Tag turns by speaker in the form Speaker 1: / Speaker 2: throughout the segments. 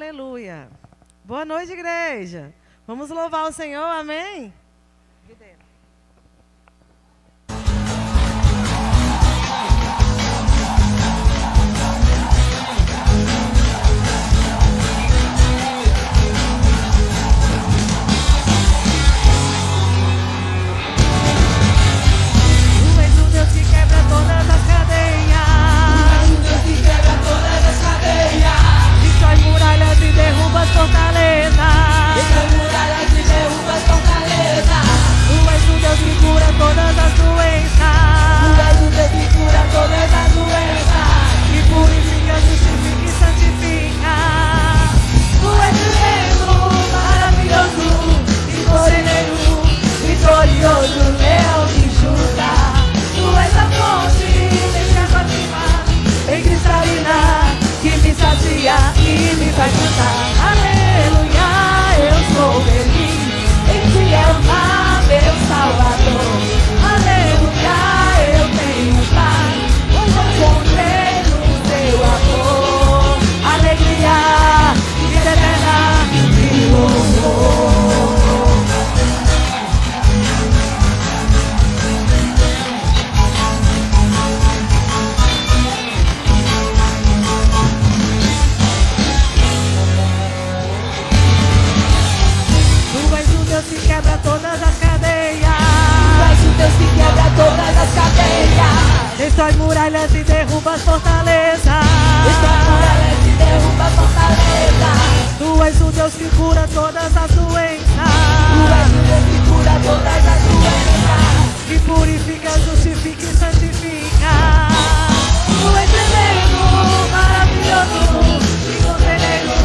Speaker 1: Aleluia. Boa noite, igreja. Vamos louvar o Senhor, amém? Tu és o Deus que quebra todas as cadeias.
Speaker 2: Tu és o Deus que quebra todas as cadeias.
Speaker 1: Destrói muralhas e derruba as fortalezas.
Speaker 2: Destrói muralhas e derruba as fortalezas.
Speaker 1: Tu és o Deus que cura todas as doenças.
Speaker 2: Tu és o Deus que cura todas as doenças.
Speaker 1: Que purifica, justifica e santifica.
Speaker 2: Tu és tremendo, maravilhoso e cordeiro, vitorioso, leão de Judá. Tu és a fonte, deixa água viva, em cristalina, que me sacia e me faz cantar. Aleluia, eu sou feliz em te amar, meu Salvador. Aleluia, eu tenho paz, pois encontrei no teu amor. Alegria, vida eterna e louvor.
Speaker 1: Tu és o Deus que quebra todas as cadeias.
Speaker 2: Tu és o Deus que quebra todas as cadeias.
Speaker 1: Destrói muralhas e derruba as fortalezas.
Speaker 2: Destrói muralhas e derruba as fortalezas.
Speaker 1: Tu és o Deus que cura todas as doenças.
Speaker 2: Tu és o Deus que cura todas as doenças.
Speaker 1: Que purifica, justifica e santifica.
Speaker 2: Tu és tremendo, maravilhoso e conselheiro,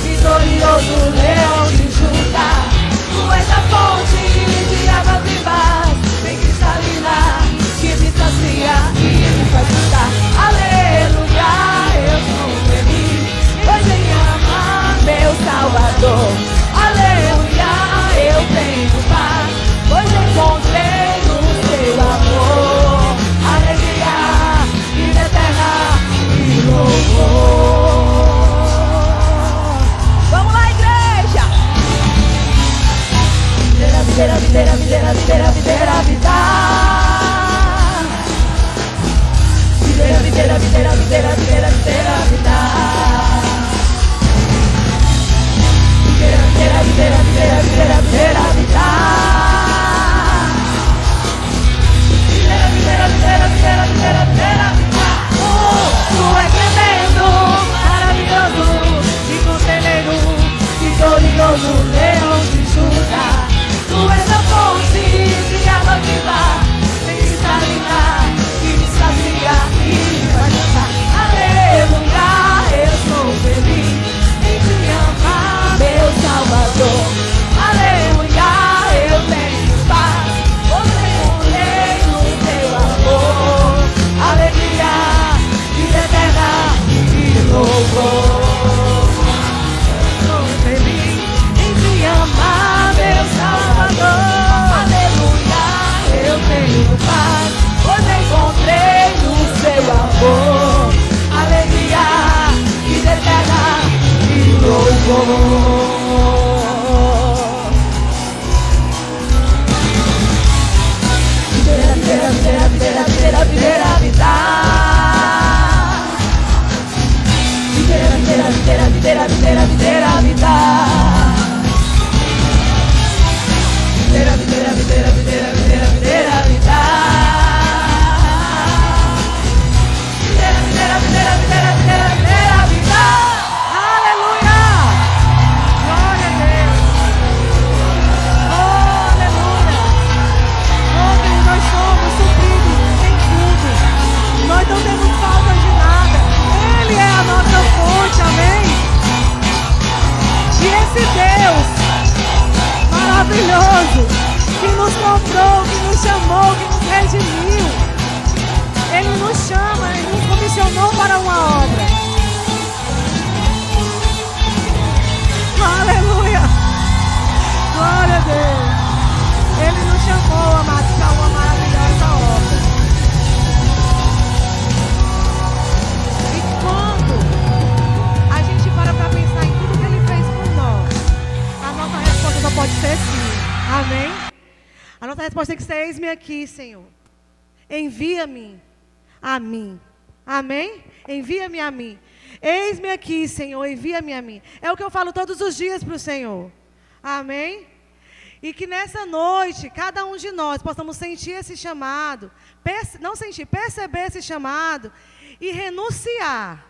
Speaker 2: vitorioso, leão de Judá. Tu és a fonte de águas vivas, bem cristalina, que me sacia e me faz cantar. Aleluia, eu sou feliz, pois em amar meu Salvador. Aleluia, eu tenho paz, pois encontrei no teu amor. Alegria, vida eterna e louvor. Vamos lá, igreja! Videira, videira, videira, videira, videira, videira, vida. Videira, videira, videira, videira, videira, videira, vida. Videira, videira, videira, videira, videira, videira, vida. Videira, videira, videira, videira, videira, videira, vida. Tu és tremendo, maravilhoso e conselheiro, vitorioso, leão de Judá. Tu és a fonte de água viva, sem cristalina, que me sacia e me faz cantar. Aleluia, eu sou feliz em te amar, meu Salvador. Aleluia, eu tenho paz, pois encontrei no teu amor. Alegria, vida eterna e louvor. Sou feliz em te amar, meu Salvador. Aleluia, eu tenho paz, pois encontrei no seu amor. Alegria, vida eterna e louvor. Videira, videira, videira, videira, videira, videira, vida. Videira, videira, videira, videira, videira, videira, vida. Videira, videira, videira, videira, videira, videira, vida. Videira, videira, videira, videira, videira, videira, vida.
Speaker 1: Aleluia! Glória a Deus! Oh, aleluia! Oh, Deus, nós somos supridos em tudo. Nós não temos falta de nada. Ele é a nossa fonte, amém? E esse Deus maravilhoso, que nos comprou, que nos chamou, que nos redimiu, Ele nos chama e nos comissionou para uma obra. Aleluia! Glória a Deus! Ele nos chamou, amados, para uma maravilhosa obra. E quando a gente para pensar em tudo que Amém? A nossa resposta tem que ser: eis-me aqui, Senhor. Envia-me a mim. Amém? Envia-me a mim. Eis-me aqui, Senhor, envia-me a mim. É o que eu falo todos os dias para o Senhor. Amém? E que nessa noite, cada um de nós possamos sentir esse chamado, perceber esse chamado e renunciar.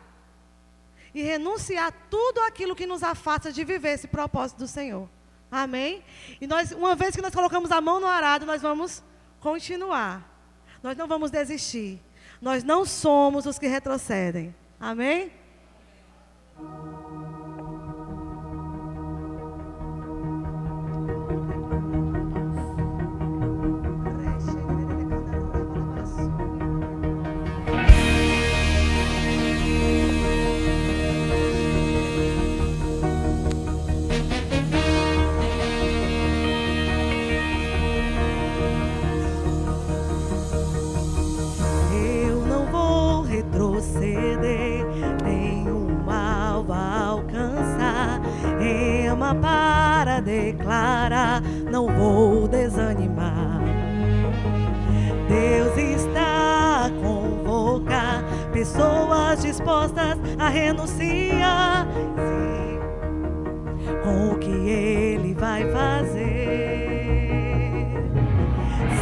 Speaker 1: E renunciar tudo aquilo que nos afasta de viver esse propósito do Senhor. Amém? E nós, uma vez que nós colocamos a mão no arado, nós vamos continuar. Nós não vamos desistir. Nós não somos os que retrocedem. Amém? Para declarar, não vou desanimar. Deus está a convocar pessoas dispostas a renunciar com o que Ele vai fazer.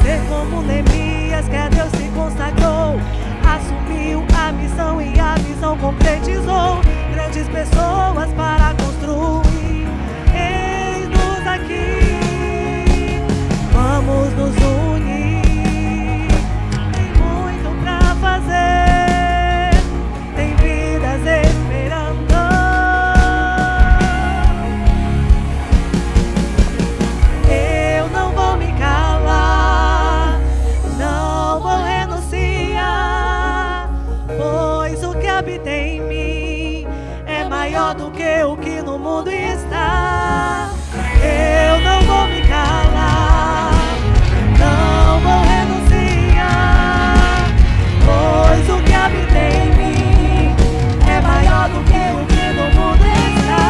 Speaker 1: Ser como Neemias, que a Deus se consagrou, assumiu a missão e a visão concretizou. Grandes pessoas para construir. Aqui, vamos nos unir. Tem muito pra fazer, tem vidas esperando. Eu não vou me calar, não vou renunciar, pois o que habita em mim é maior do que o que no mundo está. Eu não vou me calar, não vou renunciar, pois o que habita em mim é maior do que o que no mundo está.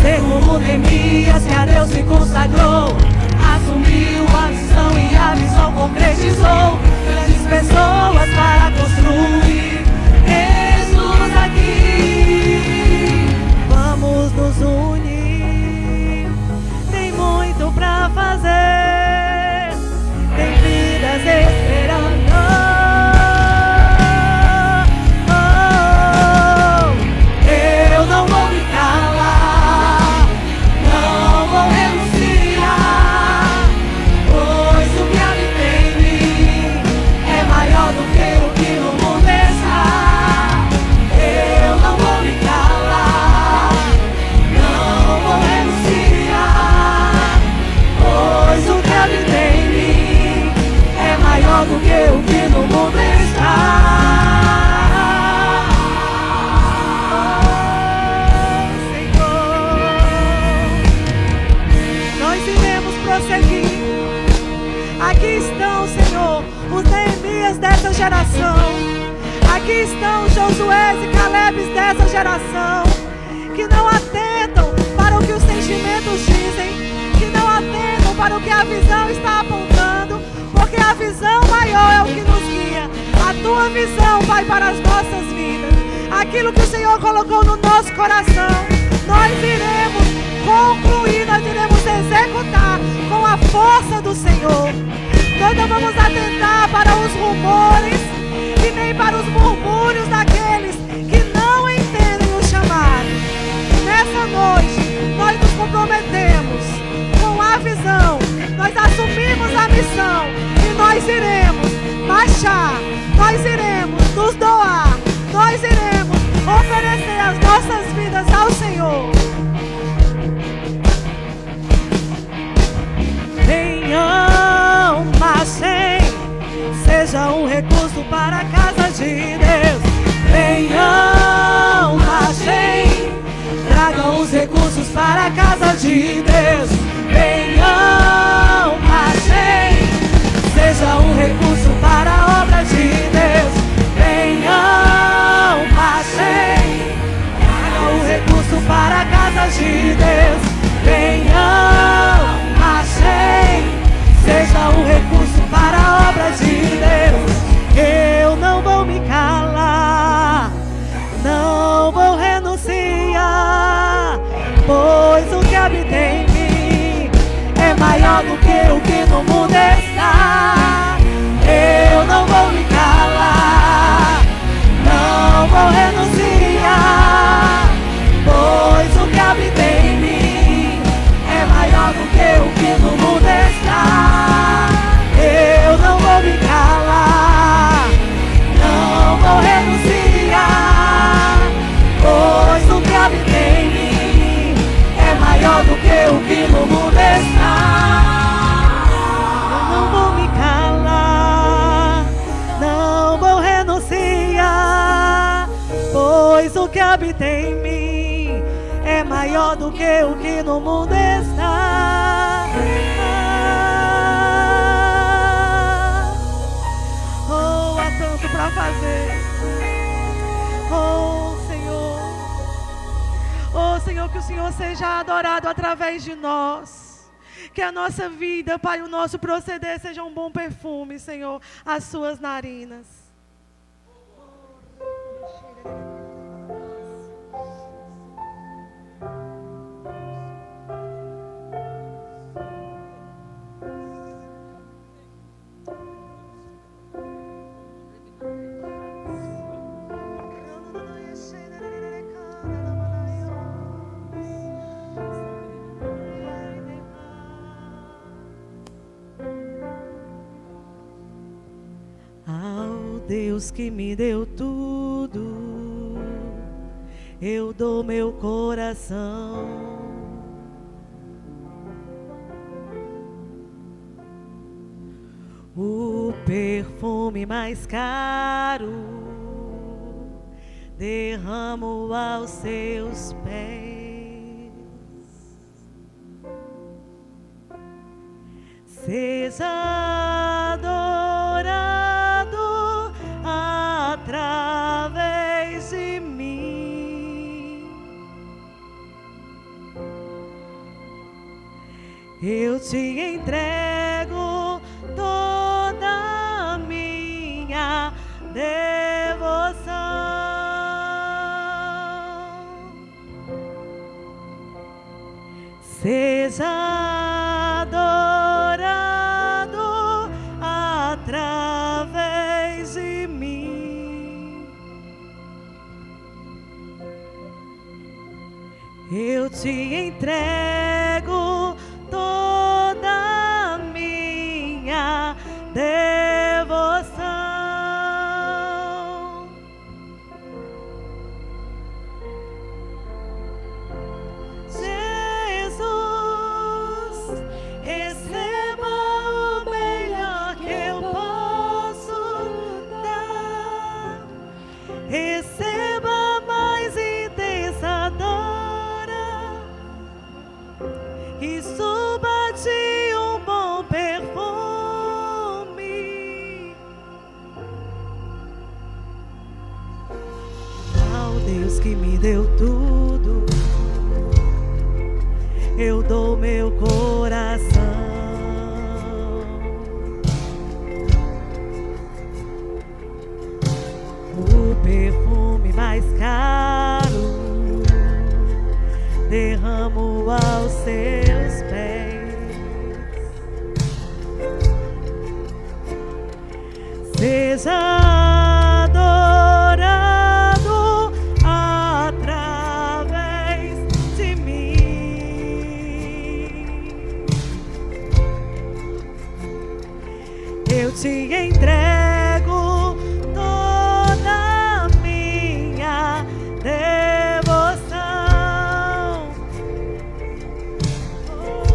Speaker 1: Ser como Neemias, que a Deus se consagrou, assumiu a missão e a visão concretizou. Grandes pessoas para construir. Eis-nos aqui, vamos nos unir. Tem muito pra fazer, tem vidas esperando. Eu não vou me calar, não vou renunciar, pois o que habita em mim é maior do que o que no mundo está. Eu não vou me calar, não vou renunciar, pois o que habita em mim é maior do que o que no mundo está. Oh, Senhor, nós iremos prosseguir. Aqui estão, Senhor, os Neemias dessa geração. Aqui estão os Josués e Calebes dessa geração, que não atentam para o que os sentimentos dizem, que não atentam para o que a visão está apontando, porque a visão maior é o que nos guia. A tua visão vai para as nossas vidas. Aquilo que o Senhor colocou no nosso coração, nós iremos concluir, nós iremos executar com a força do Senhor. Nós não vamos atentar para os rumores e nem para os murmúrios daqueles que não entendem o chamado. Nessa noite, nós nos comprometemos com a visão, nós assumimos a missão e nós iremos marchar, nós iremos nos doar, nós iremos oferecer as nossas vidas ao Senhor. Venham, marchem, seja um recurso para a casa de Deus. Venham, marchem, tragam os recursos para a casa de Deus. Venham, marchem, seja um recurso para a obra de Deus. Venham, marchem. habita em mim é maior do que o que no mundo está. Eu não vou me calar, não vou renunciar, pois o que habita em mim é maior do que o que no mundo está. Eu não vou me calar, não vou renunciar, pois o que habita em mim é maior do que o que no mundo está. Eu não vou me calar, não vou renunciar, pois o que habita em mim é maior do que o que no mundo está. Oh, há tanto para fazer. Oh, Senhor. Oh, Senhor, que o Senhor seja adorado através de nós. Que a nossa vida, Pai, o nosso proceder seja um bom perfume, Senhor, às suas narinas. Ao Deus que me deu tudo, eu dou meu coração. O perfume mais caro derramo aos seus pés. Seja adorado através de mim. Eu te entrego toda a minha devoção. Seja adorado através de mim. Eu te entrego toda a minha devoção. Jesus, receba o melhor que eu posso dar. Receba a mais intensa dora e suba de um bom perfume ao Deus que me deu tudo. Eu dou meu coração. O perfume mais caro derramo aos seus pés. Seja adorado através de mim. Eu te entrego toda a minha devoção. Oh,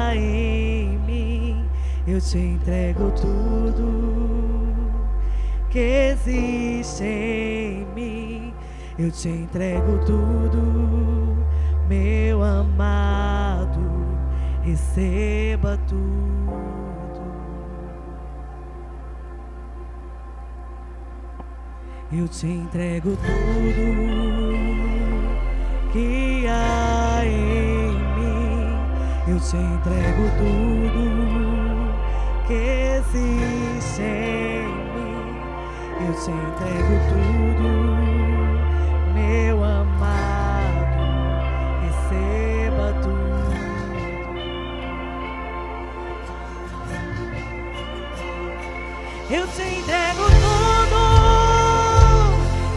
Speaker 1: há em mim. Eu te entrego tudo que existe em mim. Eu te entrego tudo, meu amado, receba tudo. Eu te entrego tudo que há em mim. Eu te entrego tudo que existe em mim. Eu te entrego tudo, meu amado, receba tudo. Eu te entrego tudo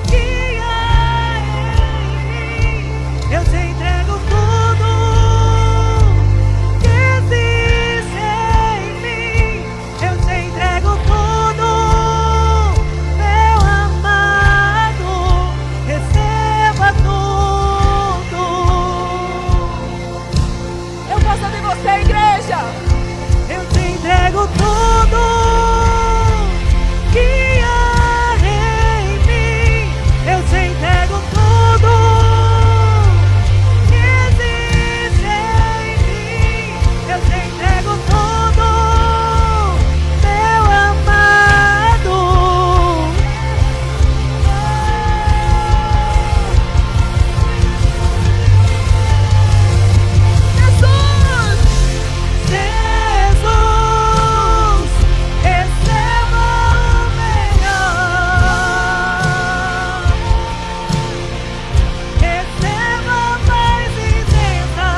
Speaker 1: que há em mim. Eu te entrego tudo que existe em mim. Eu te entrego tudo, meu amado, receba tudo.
Speaker 2: Eu posso ouvir você, igreja?
Speaker 1: Eu te entrego tudo que há em mim. Eu te entrego tudo que existe em mim. Eu te entrego tudo, meu amado. Jesus, receba o melhor. Receba mais intensa adoração,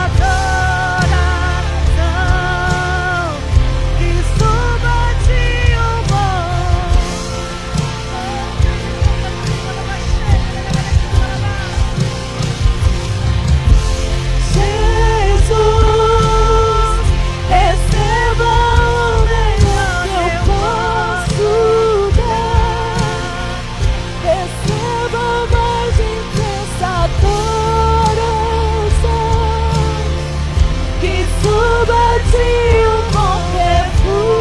Speaker 1: que suba de Jesus, receba o melhor que eu posso dar.
Speaker 2: Receba mais intensa adoração, que suba de bom perfume.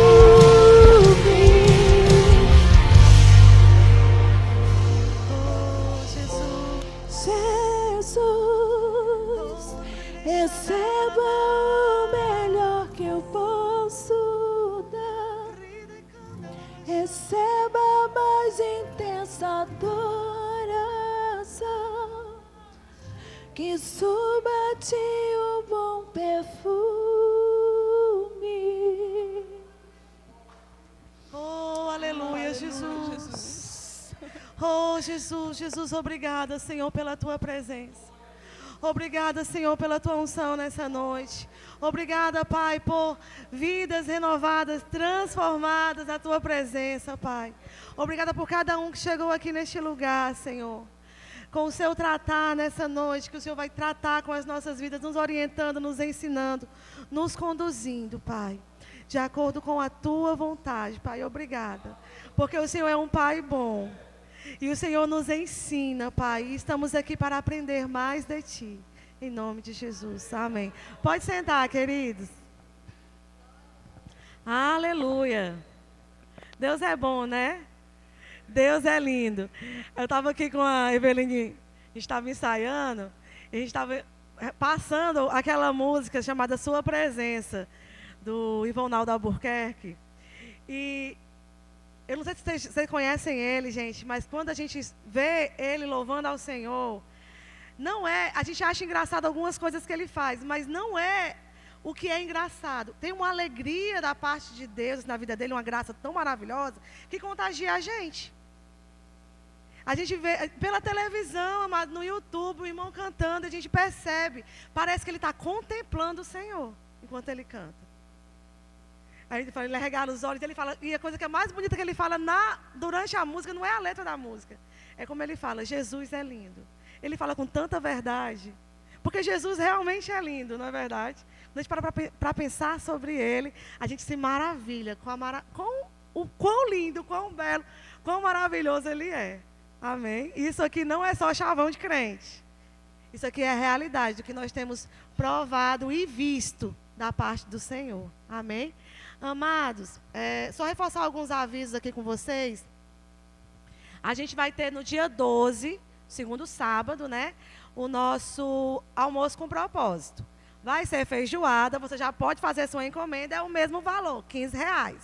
Speaker 1: Oh, Jesus.
Speaker 2: Jesus, receba o melhor que eu posso dar. Receba mais intensa adoração, que suba a ti o bom perfume.
Speaker 1: Oh, aleluia, Jesus. Oh, Jesus, Jesus, obrigada, Senhor, pela tua presença. Obrigada, Senhor, pela tua unção nessa noite. Obrigada, Pai, por vidas renovadas, transformadas na tua presença, Pai. Obrigada por cada um que chegou aqui neste lugar, Senhor. Com o seu tratar nessa noite, que o Senhor vai tratar com as nossas vidas, nos orientando, nos ensinando, nos conduzindo, Pai, de acordo com a tua vontade, Pai. Obrigada, porque o Senhor é um Pai bom. E o Senhor nos ensina, Pai, e estamos aqui para aprender mais de Ti. Em nome de Jesus, amém. Pode sentar, queridos. Aleluia. Deus é bom, né? Deus é lindo. Eu estava aqui com a Eveline, a gente estava ensaiando, e a gente estava passando aquela música chamada Sua Presença, do Ivonaldo Albuquerque. E eu não sei se vocês conhecem ele, gente, mas quando a gente vê ele louvando ao Senhor, não é, a gente acha engraçado algumas coisas que ele faz, mas não é o que é engraçado. Tem uma alegria da parte de Deus na vida dele, uma graça tão maravilhosa, que contagia a gente. A gente vê pela televisão, amado, no YouTube, o irmão cantando, a gente percebe, parece que ele está contemplando o Senhor enquanto ele canta. Aí ele fala, ele regala os olhos, ele fala, e a coisa que é mais bonita que ele fala durante a música não é a letra da música, é como ele fala, Jesus é lindo. Ele fala com tanta verdade, porque Jesus realmente é lindo, não é verdade? Quando a gente para pensar sobre ele, a gente se maravilha com o quão lindo, quão belo, quão maravilhoso ele é. Amém? Isso aqui não é só chavão de crente. Isso aqui é a realidade do que nós temos provado e visto da parte do Senhor. Amém? Amados, só reforçar alguns avisos aqui com vocês. A gente vai ter no dia 12, segundo sábado, né? O nosso almoço com propósito. Vai ser feijoada, você já pode fazer sua encomenda, é o mesmo valor, R$15,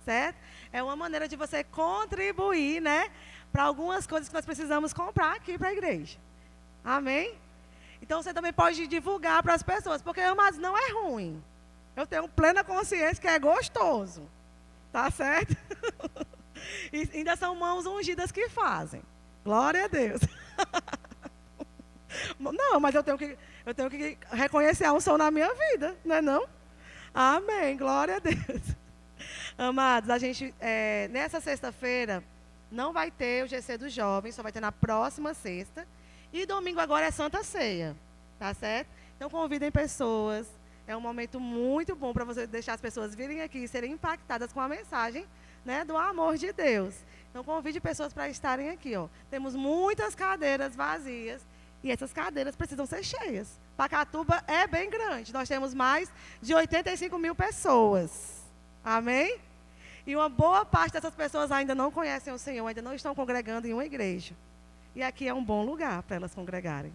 Speaker 1: certo? É uma maneira de você contribuir, né? Para algumas coisas que nós precisamos comprar aqui para a igreja. Amém? Então você também pode divulgar para as pessoas, porque, amados, não é ruim. Eu tenho plena consciência que é gostoso. Tá certo? E ainda são mãos ungidas que fazem. Glória a Deus. Não, mas eu tenho que reconhecer a unção na minha vida, não é não? Amém, glória a Deus. Amados, a gente, nessa sexta-feira, não vai ter o GC dos Jovens, só vai ter na próxima sexta. E domingo agora é Santa Ceia, tá certo? Então convidem pessoas, é um momento muito bom para você deixar as pessoas virem aqui e serem impactadas com a mensagem, né, do amor de Deus. Então convide pessoas para estarem aqui, ó. Temos muitas cadeiras vazias e essas cadeiras precisam ser cheias. Pacatuba é bem grande, nós temos mais de 85 mil pessoas. Amém? E uma boa parte dessas pessoas ainda não conhecem o Senhor, ainda não estão congregando em uma igreja. E aqui é um bom lugar para elas congregarem.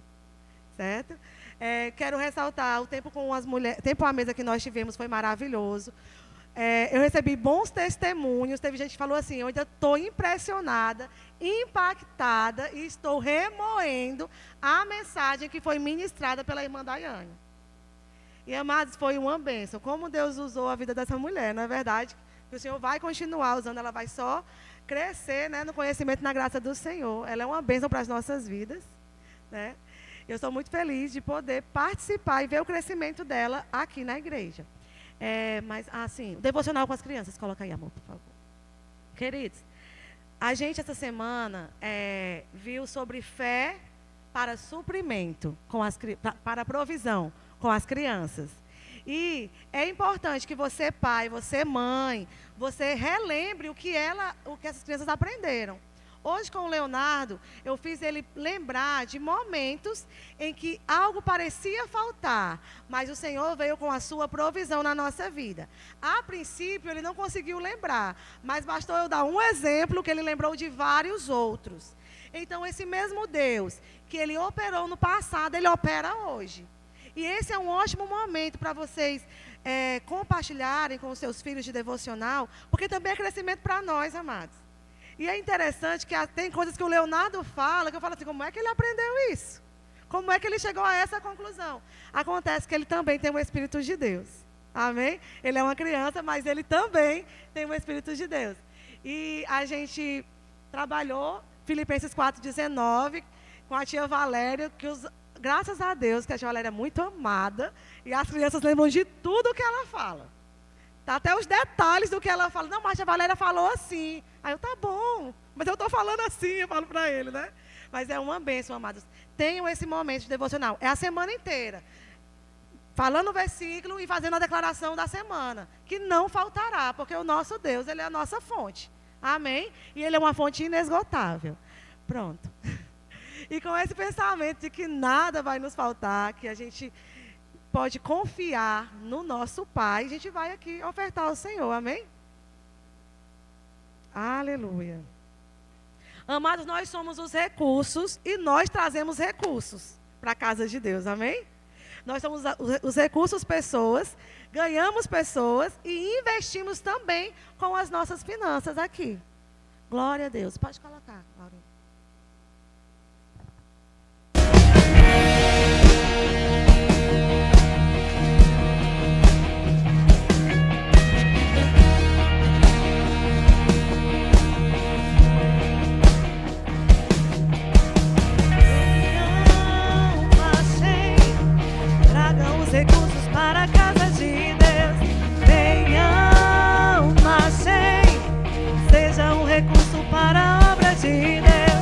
Speaker 1: Certo? Quero ressaltar, o tempo com as mulheres, tempo à mesa que nós tivemos foi maravilhoso. Eu recebi bons testemunhos. Teve gente que falou assim: eu ainda estou impressionada, impactada e estou remoendo a mensagem que foi ministrada pela irmã Daiane. E, amados, foi uma bênção. Como Deus usou a vida dessa mulher, não é verdade? Que o Senhor vai continuar usando, ela vai só crescer, né, no conhecimento e na graça do Senhor. Ela é uma bênção para as nossas vidas, né? Eu sou muito feliz de poder participar e ver o crescimento dela aqui na igreja. Mas, assim, o devocional com as crianças. Coloca aí, amor, por favor. Queridos, a gente essa semana viu sobre fé para suprimento, para provisão com as crianças. E é importante que você, pai, você, mãe, você relembre o que essas crianças aprenderam. Hoje, com o Leonardo, eu fiz ele lembrar de momentos em que algo parecia faltar, mas o Senhor veio com a sua provisão na nossa vida. A princípio, ele não conseguiu lembrar, mas bastou eu dar um exemplo que ele lembrou de vários outros. Então, esse mesmo Deus que ele operou no passado, ele opera hoje. E esse é um ótimo momento para vocês compartilharem com os seus filhos de devocional, porque também é crescimento para nós, amados. E é interessante que tem coisas que o Leonardo fala, que eu falo assim: como é que ele aprendeu isso? Como é que ele chegou a essa conclusão? Acontece que ele também tem o Espírito de Deus. Amém? Ele é uma criança, mas ele também tem o Espírito de Deus. E a gente trabalhou Filipenses 4,19 com a tia Valéria, graças a Deus que a tia Valéria é muito amada, e as crianças lembram de tudo que ela fala. Tá, até os detalhes do que ela fala. Não, mas a Valéria falou assim. Aí eu, tá bom, mas eu estou falando assim, eu falo para ele, né? Mas é uma bênção, amados. Tenham esse momento de devocional. É a semana inteira. Falando o versículo e fazendo a declaração da semana. Que não faltará, porque o nosso Deus, ele é a nossa fonte. Amém? E ele é uma fonte inesgotável. Pronto. E com esse pensamento de que nada vai nos faltar, que a gente pode confiar no nosso Pai, a gente vai aqui ofertar ao Senhor, amém? Aleluia. Amados, nós somos os recursos e nós trazemos recursos para a casa de Deus, amém? Nós somos os recursos pessoas, ganhamos pessoas e investimos também com as nossas finanças aqui. Glória a Deus. Pode colocar, Laurinha.
Speaker 2: Recursos para a casa de Deus. Venham, marchem, seja um recurso para a obra de Deus.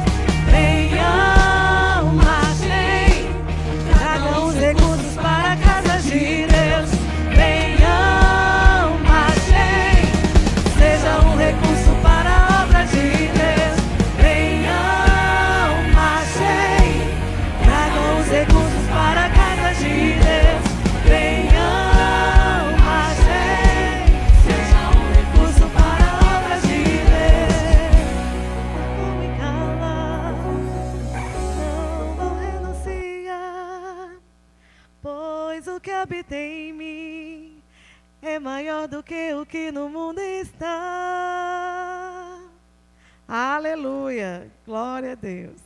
Speaker 1: maior do que o que no mundo está. Aleluia. Glória a Deus.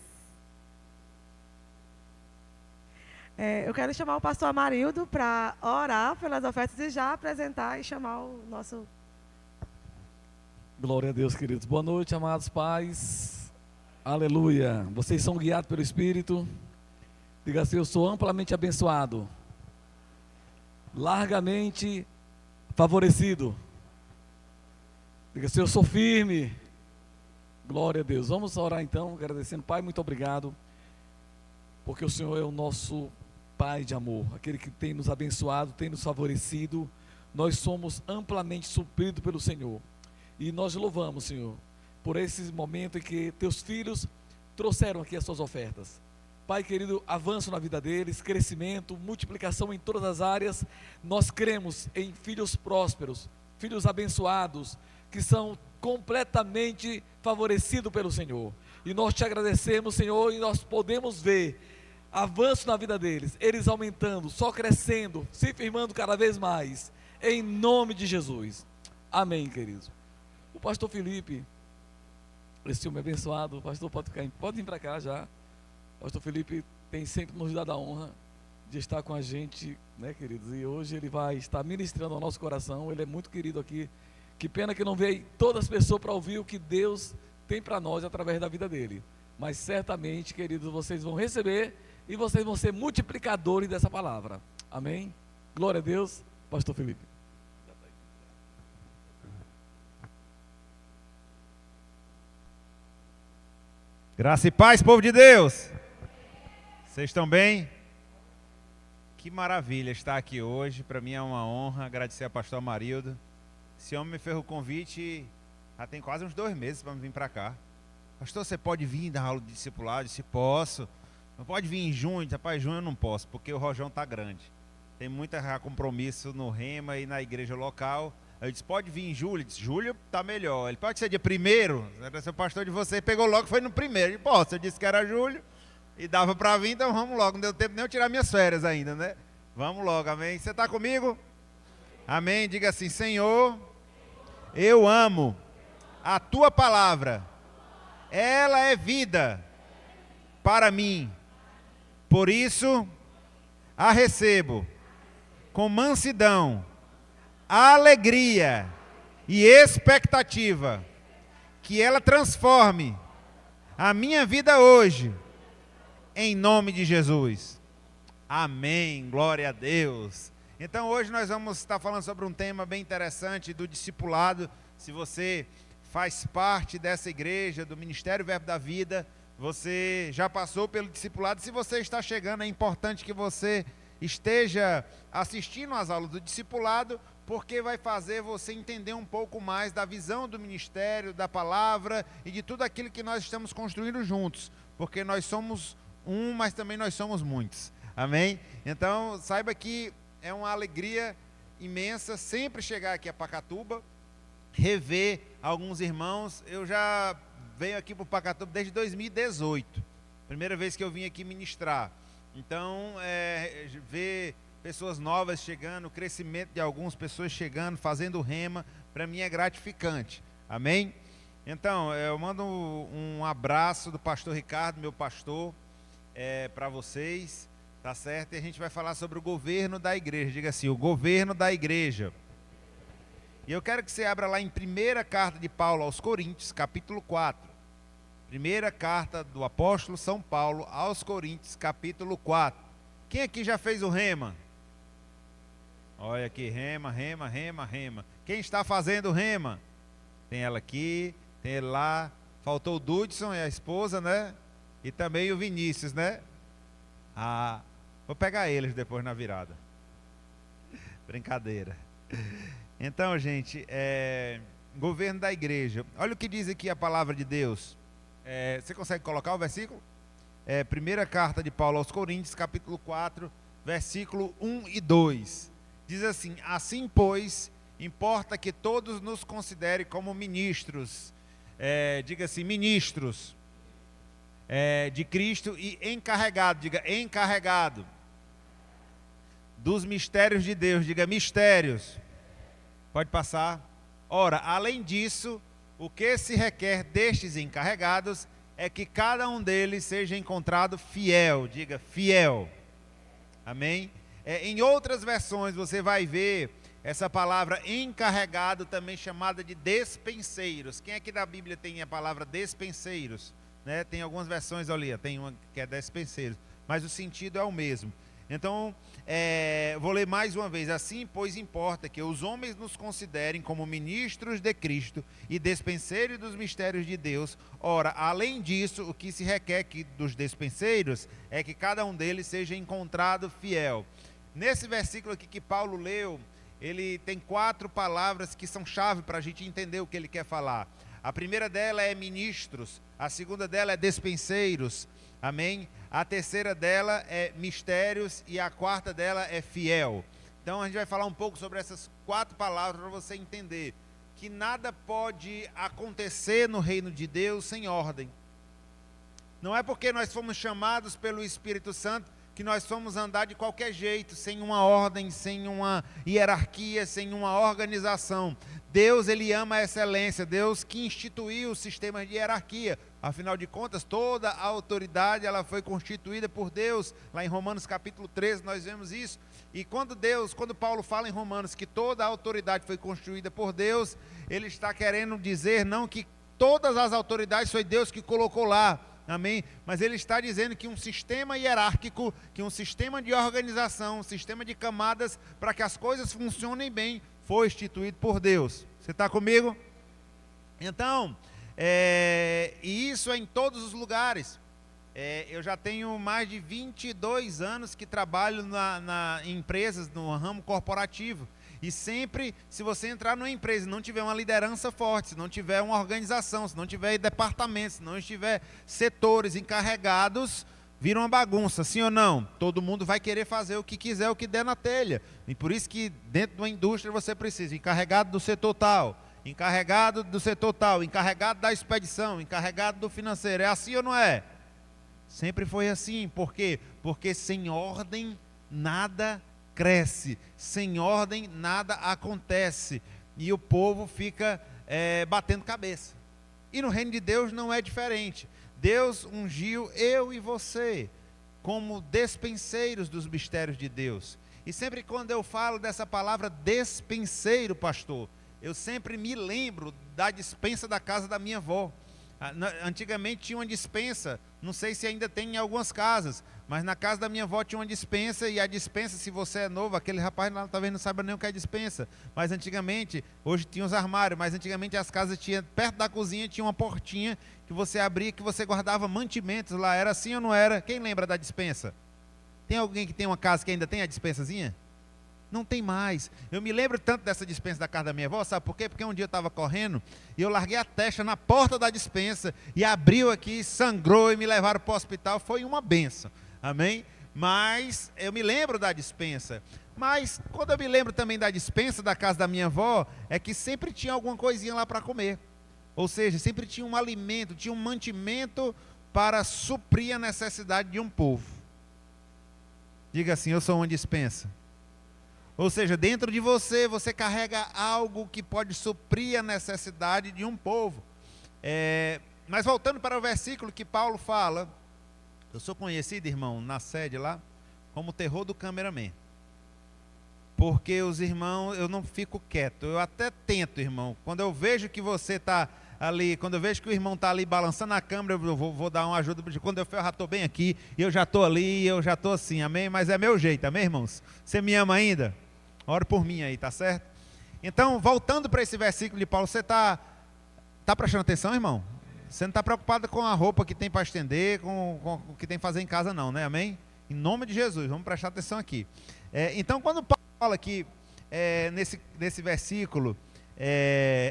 Speaker 1: Eu quero chamar o pastor Amarildo para orar pelas ofertas e já apresentar e chamar o nosso...
Speaker 3: Glória a Deus, queridos. Boa noite, amados pais. Aleluia. Vocês são guiados pelo Espírito. Diga assim: eu sou amplamente abençoado, largamente favorecido. Diga assim: eu sou firme. Glória a Deus. Vamos orar então, agradecendo. Pai, muito obrigado, porque o Senhor é o nosso Pai de amor, aquele que tem nos abençoado, tem nos favorecido. Nós somos amplamente supridos pelo Senhor, e nós louvamos, Senhor, por esse momento em que teus filhos trouxeram aqui as suas ofertas. Pai querido, avanço na vida deles, crescimento, multiplicação em todas as áreas. Nós cremos em filhos prósperos, filhos abençoados, que são completamente favorecidos pelo Senhor, e nós te agradecemos, Senhor, e nós podemos ver avanço na vida deles, eles aumentando, só crescendo, se firmando cada vez mais, em nome de Jesus, amém, queridos. O pastor Felipe, esse homem abençoado, o pastor pode vir para cá já. O pastor Felipe tem sempre nos dado a honra de estar com a gente, né, queridos, e hoje ele vai estar ministrando ao nosso coração. Ele é muito querido aqui. Que pena que não veio todas as pessoas para ouvir o que Deus tem para nós através da vida dele, mas certamente, queridos, vocês vão receber e vocês vão ser multiplicadores dessa palavra, amém? Glória a Deus. Pastor Felipe.
Speaker 4: Graça e paz, povo de Deus. Vocês estão bem? Que maravilha estar aqui hoje. Para mim é uma honra. Agradecer ao pastor Amarildo. Esse homem me fez o convite já tem quase uns 2 meses para vir para cá. Pastor, você pode vir dar aula de discipulado? Eu disse: posso. Não pode vir em junho? Rapaz, junho eu não posso, porque o rojão está grande. Tem muito compromisso no Rema e na igreja local. Eu disse: pode vir em julho? Ele disse: julho está melhor. Ele: pode ser dia 1º? Era ser pastor de você. Pegou logo, foi no 1º. Ele: posso. Eu disse que era julho e dava para vir, então vamos logo. Não deu tempo nem eu tirar minhas férias ainda, né? Vamos logo, amém? Você está comigo? Amém? Diga assim: Senhor, eu amo a tua palavra. Ela é vida para mim. Por isso, a recebo com mansidão, alegria e expectativa, que ela transforme a minha vida hoje, em nome de Jesus. Amém, glória a Deus. Então hoje nós vamos estar falando sobre um tema bem interessante do discipulado. Se você faz parte dessa igreja, do Ministério Verbo da Vida, você já passou pelo discipulado. Se você está chegando, é importante que você esteja assistindo às aulas do discipulado, porque vai fazer você entender um pouco mais da visão do ministério, da palavra e de tudo aquilo que nós estamos construindo juntos, porque nós somos um, mas também nós somos muitos, amém? Então saiba que é uma alegria imensa sempre chegar aqui a Pacatuba, rever alguns irmãos. Eu já venho aqui para o Pacatuba desde 2018, primeira vez que eu vim aqui ministrar. Então, ver pessoas novas chegando, o crescimento de algumas pessoas chegando, fazendo rema, para mim é gratificante, amém? Então, eu mando um abraço do pastor Ricardo, meu pastor, para vocês, tá certo? E a gente vai falar sobre o governo da igreja. Diga assim: o governo da igreja. E eu quero que você abra lá em 1ª carta de Paulo aos Coríntios, capítulo 4. 1ª carta do apóstolo São Paulo aos Coríntios, capítulo 4. Quem aqui já fez o rema? Olha aqui, rema, rema, rema, rema. Quem está fazendo o rema? Tem ela aqui, tem ele lá. Faltou o Dudson e a esposa, né? E também o Vinícius, né? Ah, vou pegar eles depois na virada. Brincadeira. Então, gente, governo da igreja. Olha o que diz aqui a palavra de Deus. Você consegue colocar o versículo? 1ª carta de Paulo aos Coríntios, capítulo 4, versículo 1 e 2. Diz assim: assim, pois, importa que todos nos considerem como ministros, diga assim, ministros de Cristo e encarregado, diga encarregado, dos mistérios de Deus, diga mistérios. Pode passar. Ora, além disso, o que se requer destes encarregados é que cada um deles seja encontrado fiel. Diga, fiel. Amém? Em outras versões você vai ver essa palavra encarregado também chamada de despenseiros. Quem aqui da Bíblia tem a palavra despenseiros? Né? Tem algumas versões ali, tem uma que é despenseiros, mas o sentido é o mesmo. Então, vou ler mais uma vez. Assim, pois, importa que os homens nos considerem como ministros de Cristo e despenseiros dos mistérios de Deus. Ora, além disso, o que se requer dos despenseiros é que cada um deles seja encontrado fiel. Nesse versículo aqui que Paulo leu, ele tem 4 palavras que são chave para a gente entender o que ele quer falar. A primeira dela é ministros, a segunda dela é despenseiros, amém? A terceira dela é mistérios e a quarta dela é fiel. Então a gente vai falar um pouco sobre essas 4 palavras para você entender que nada pode acontecer no reino de Deus sem ordem. Não é porque nós fomos chamados pelo Espírito Santo que nós fomos andar de qualquer jeito, sem uma ordem, sem uma hierarquia, sem uma organização. Deus, ele ama a excelência, Deus que instituiu o sistema de hierarquia. Afinal de contas, toda a autoridade ela foi constituída por Deus. Lá em Romanos capítulo 13 nós vemos isso. E quando Paulo fala em Romanos que toda a autoridade foi constituída por Deus, ele está querendo dizer não que todas as autoridades foi Deus que colocou lá. Amém? Mas ele está dizendo que um sistema hierárquico, que um sistema de organização, um sistema de camadas, para que as coisas funcionem bem, foi instituído por Deus. Você está comigo? Então, e isso é em todos os lugares. Eu já tenho mais de 22 anos que trabalho em empresas, no ramo corporativo. E sempre, se você entrar numa empresa e não tiver uma liderança forte, se não tiver uma organização, se não tiver departamentos, se não tiver setores encarregados, vira uma bagunça, sim ou não? Todo mundo vai querer fazer o que quiser, o que der na telha. E por isso que dentro de uma indústria você precisa encarregado do setor tal, encarregado do setor tal, encarregado da expedição, encarregado do financeiro. É assim ou não é? Sempre foi assim. Por quê? Porque sem ordem nada cresce, sem ordem nada acontece, e o povo fica batendo cabeça. E no reino de Deus não é diferente. Deus ungiu eu e você como despenseiros dos mistérios de Deus. E sempre quando eu falo dessa palavra despenseiro, pastor, eu sempre me lembro da despensa da casa da minha avó. Antigamente tinha uma despensa, não sei se ainda tem em algumas casas, mas na casa da minha avó tinha uma despensa, e a despensa, se você é novo, aquele rapaz lá talvez não saiba nem o que é despensa, mas antigamente, hoje tinha os armários, mas antigamente as casas tinham, perto da cozinha tinha uma portinha que você abria, que você guardava mantimentos lá. Era assim ou não era? Quem lembra da despensa? Tem alguém que tem uma casa que ainda tem a despensazinha? Não tem mais. Eu me lembro tanto dessa despensa da casa da minha avó, sabe por quê? Porque um dia eu estava correndo e eu larguei a testa na porta da despensa e abriu aqui, sangrou e me levaram para o hospital. Foi uma benção, amém? Mas eu me lembro da despensa. Mas quando eu me lembro também da despensa da casa da minha avó, é que sempre tinha alguma coisinha lá para comer. Ou seja, sempre tinha um alimento, tinha um mantimento para suprir a necessidade de um povo. Diga assim, eu sou uma despensa. Ou seja, dentro de você, você carrega algo que pode suprir a necessidade de um povo. Mas voltando para o versículo que Paulo fala, eu sou conhecido, irmão, na sede lá, como o terror do cameraman. Porque os irmãos, eu não fico quieto, eu até tento, irmão. Quando eu vejo que você está ali, quando eu vejo que o irmão está ali balançando a câmera, eu vou dar uma ajuda. Quando eu já estou bem aqui, eu já estou ali, eu já estou assim, amém? Mas é meu jeito, amém, irmãos? Você me ama ainda? Ora por mim aí, tá certo? Então, voltando para esse versículo de Paulo, você está prestando atenção, irmão? Você não está preocupado com a roupa que tem para estender, com o que tem que fazer em casa não, né? Amém? Em nome de Jesus, vamos prestar atenção aqui. Então, quando Paulo fala aqui, nesse versículo,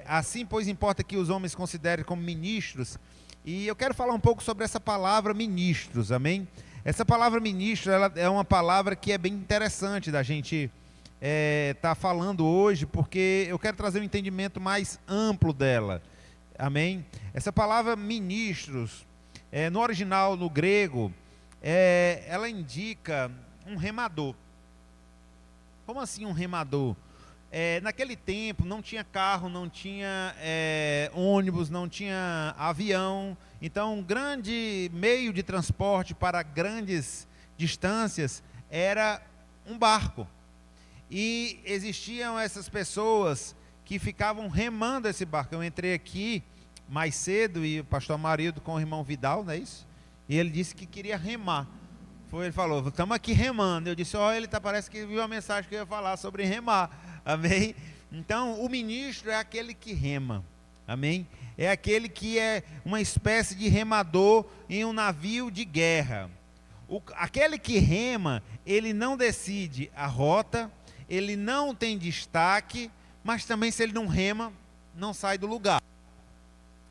Speaker 4: assim, pois, importa que os homens considerem como ministros, e eu quero falar um pouco sobre essa palavra ministros, amém? Essa palavra ministro, ela é uma palavra que é bem interessante da gente tá falando hoje, porque eu quero trazer um entendimento mais amplo dela, amém? Essa palavra ministros, no original, no grego, ela indica um remador. Como assim um remador? naquele tempo não tinha carro, não tinha ônibus, não tinha avião. Então, um grande meio de transporte para grandes distâncias era um barco. E existiam essas pessoas que ficavam remando esse barco. Eu entrei aqui mais cedo e o pastor Amarildo com o irmão Vidal, não é isso? E ele disse que queria remar. Ele falou, estamos aqui remando. Eu disse, ele parece que viu a mensagem que eu ia falar sobre remar. Amém? Então, o ministro é aquele que rema. Amém? É aquele que é uma espécie de remador em um navio de guerra. Aquele que rema, ele não decide a rota, ele não tem destaque, mas também se ele não rema, não sai do lugar.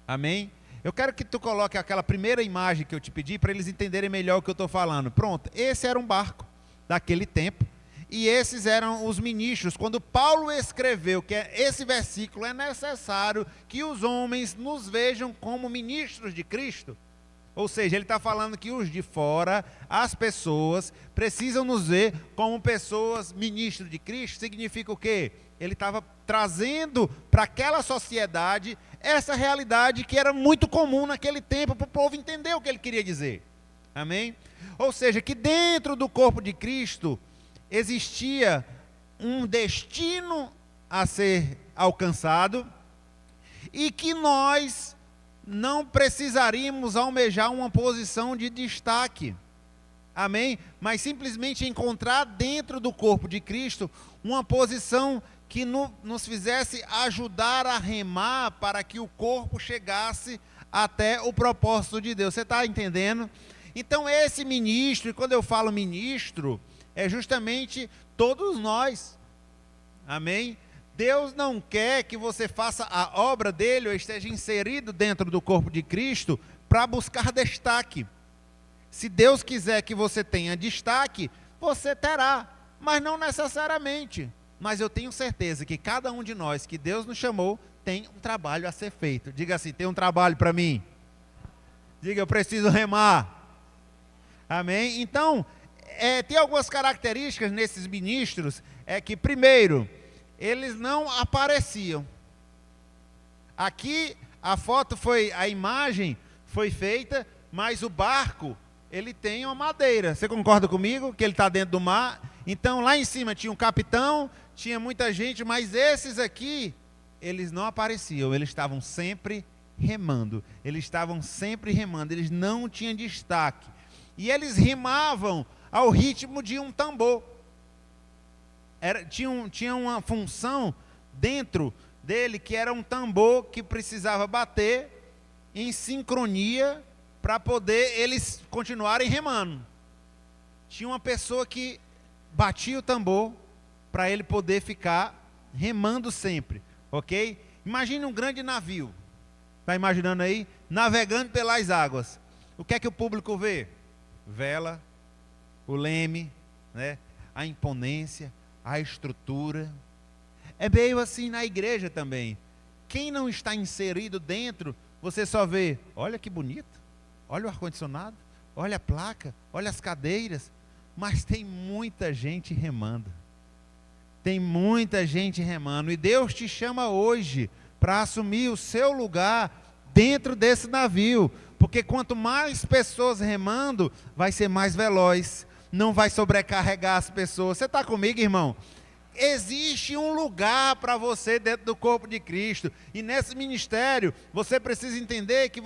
Speaker 4: Amém? Eu quero que tu coloque aquela primeira imagem que eu te pedi para eles entenderem melhor o que eu estou falando. Pronto, esse era um barco daquele tempo e esses eram os ministros. Quando Paulo escreveu que esse versículo é necessário que os homens nos vejam como ministros de Cristo, ou seja, ele está falando que os de fora, as pessoas, precisam nos ver como pessoas ministros de Cristo. Significa o quê? Ele estava trazendo para aquela sociedade essa realidade que era muito comum naquele tempo, para o povo entender o que ele queria dizer. Amém? Ou seja, que dentro do corpo de Cristo existia um destino a ser alcançado e que nós não precisaríamos almejar uma posição de destaque. Amém? Mas simplesmente encontrar dentro do corpo de Cristo uma posição que nos fizesse ajudar a remar para que o corpo chegasse até o propósito de Deus. Você está entendendo? Então esse ministro, e quando eu falo ministro, é justamente todos nós. Amém? Deus não quer que você faça a obra dele ou esteja inserido dentro do corpo de Cristo para buscar destaque. Se Deus quiser que você tenha destaque, você terá, mas não necessariamente. Mas eu tenho certeza que cada um de nós que Deus nos chamou tem um trabalho a ser feito. Diga assim, tem um trabalho para mim. Diga, eu preciso remar. Amém? Então, tem algumas características nesses ministros, que primeiro, eles não apareciam. Aqui a imagem foi feita, mas o barco, ele tem uma madeira. Você concorda comigo que ele está dentro do mar? Então lá em cima tinha um capitão, tinha muita gente, mas esses aqui, eles não apareciam, eles estavam sempre remando. Eles estavam sempre remando, eles não tinham destaque. E eles rimavam ao ritmo de um tambor. Tinha uma função dentro dele que era um tambor que precisava bater em sincronia para poder eles continuarem remando. Tinha uma pessoa que batia o tambor para ele poder ficar remando sempre, ok? Imagine um grande navio, está imaginando aí? Navegando pelas águas. O que é que o público vê? Vela, o leme, né? A imponência, a estrutura. É meio assim na igreja também. Quem não está inserido dentro, você só vê, olha que bonito, olha o ar-condicionado, olha a placa, olha as cadeiras, mas tem muita gente remando. Tem muita gente remando. E Deus te chama hoje para assumir o seu lugar dentro desse navio. Porque quanto mais pessoas remando, vai ser mais veloz. Não vai sobrecarregar as pessoas. Você está comigo, irmão? Existe um lugar para você dentro do corpo de Cristo. E nesse ministério, você precisa entender que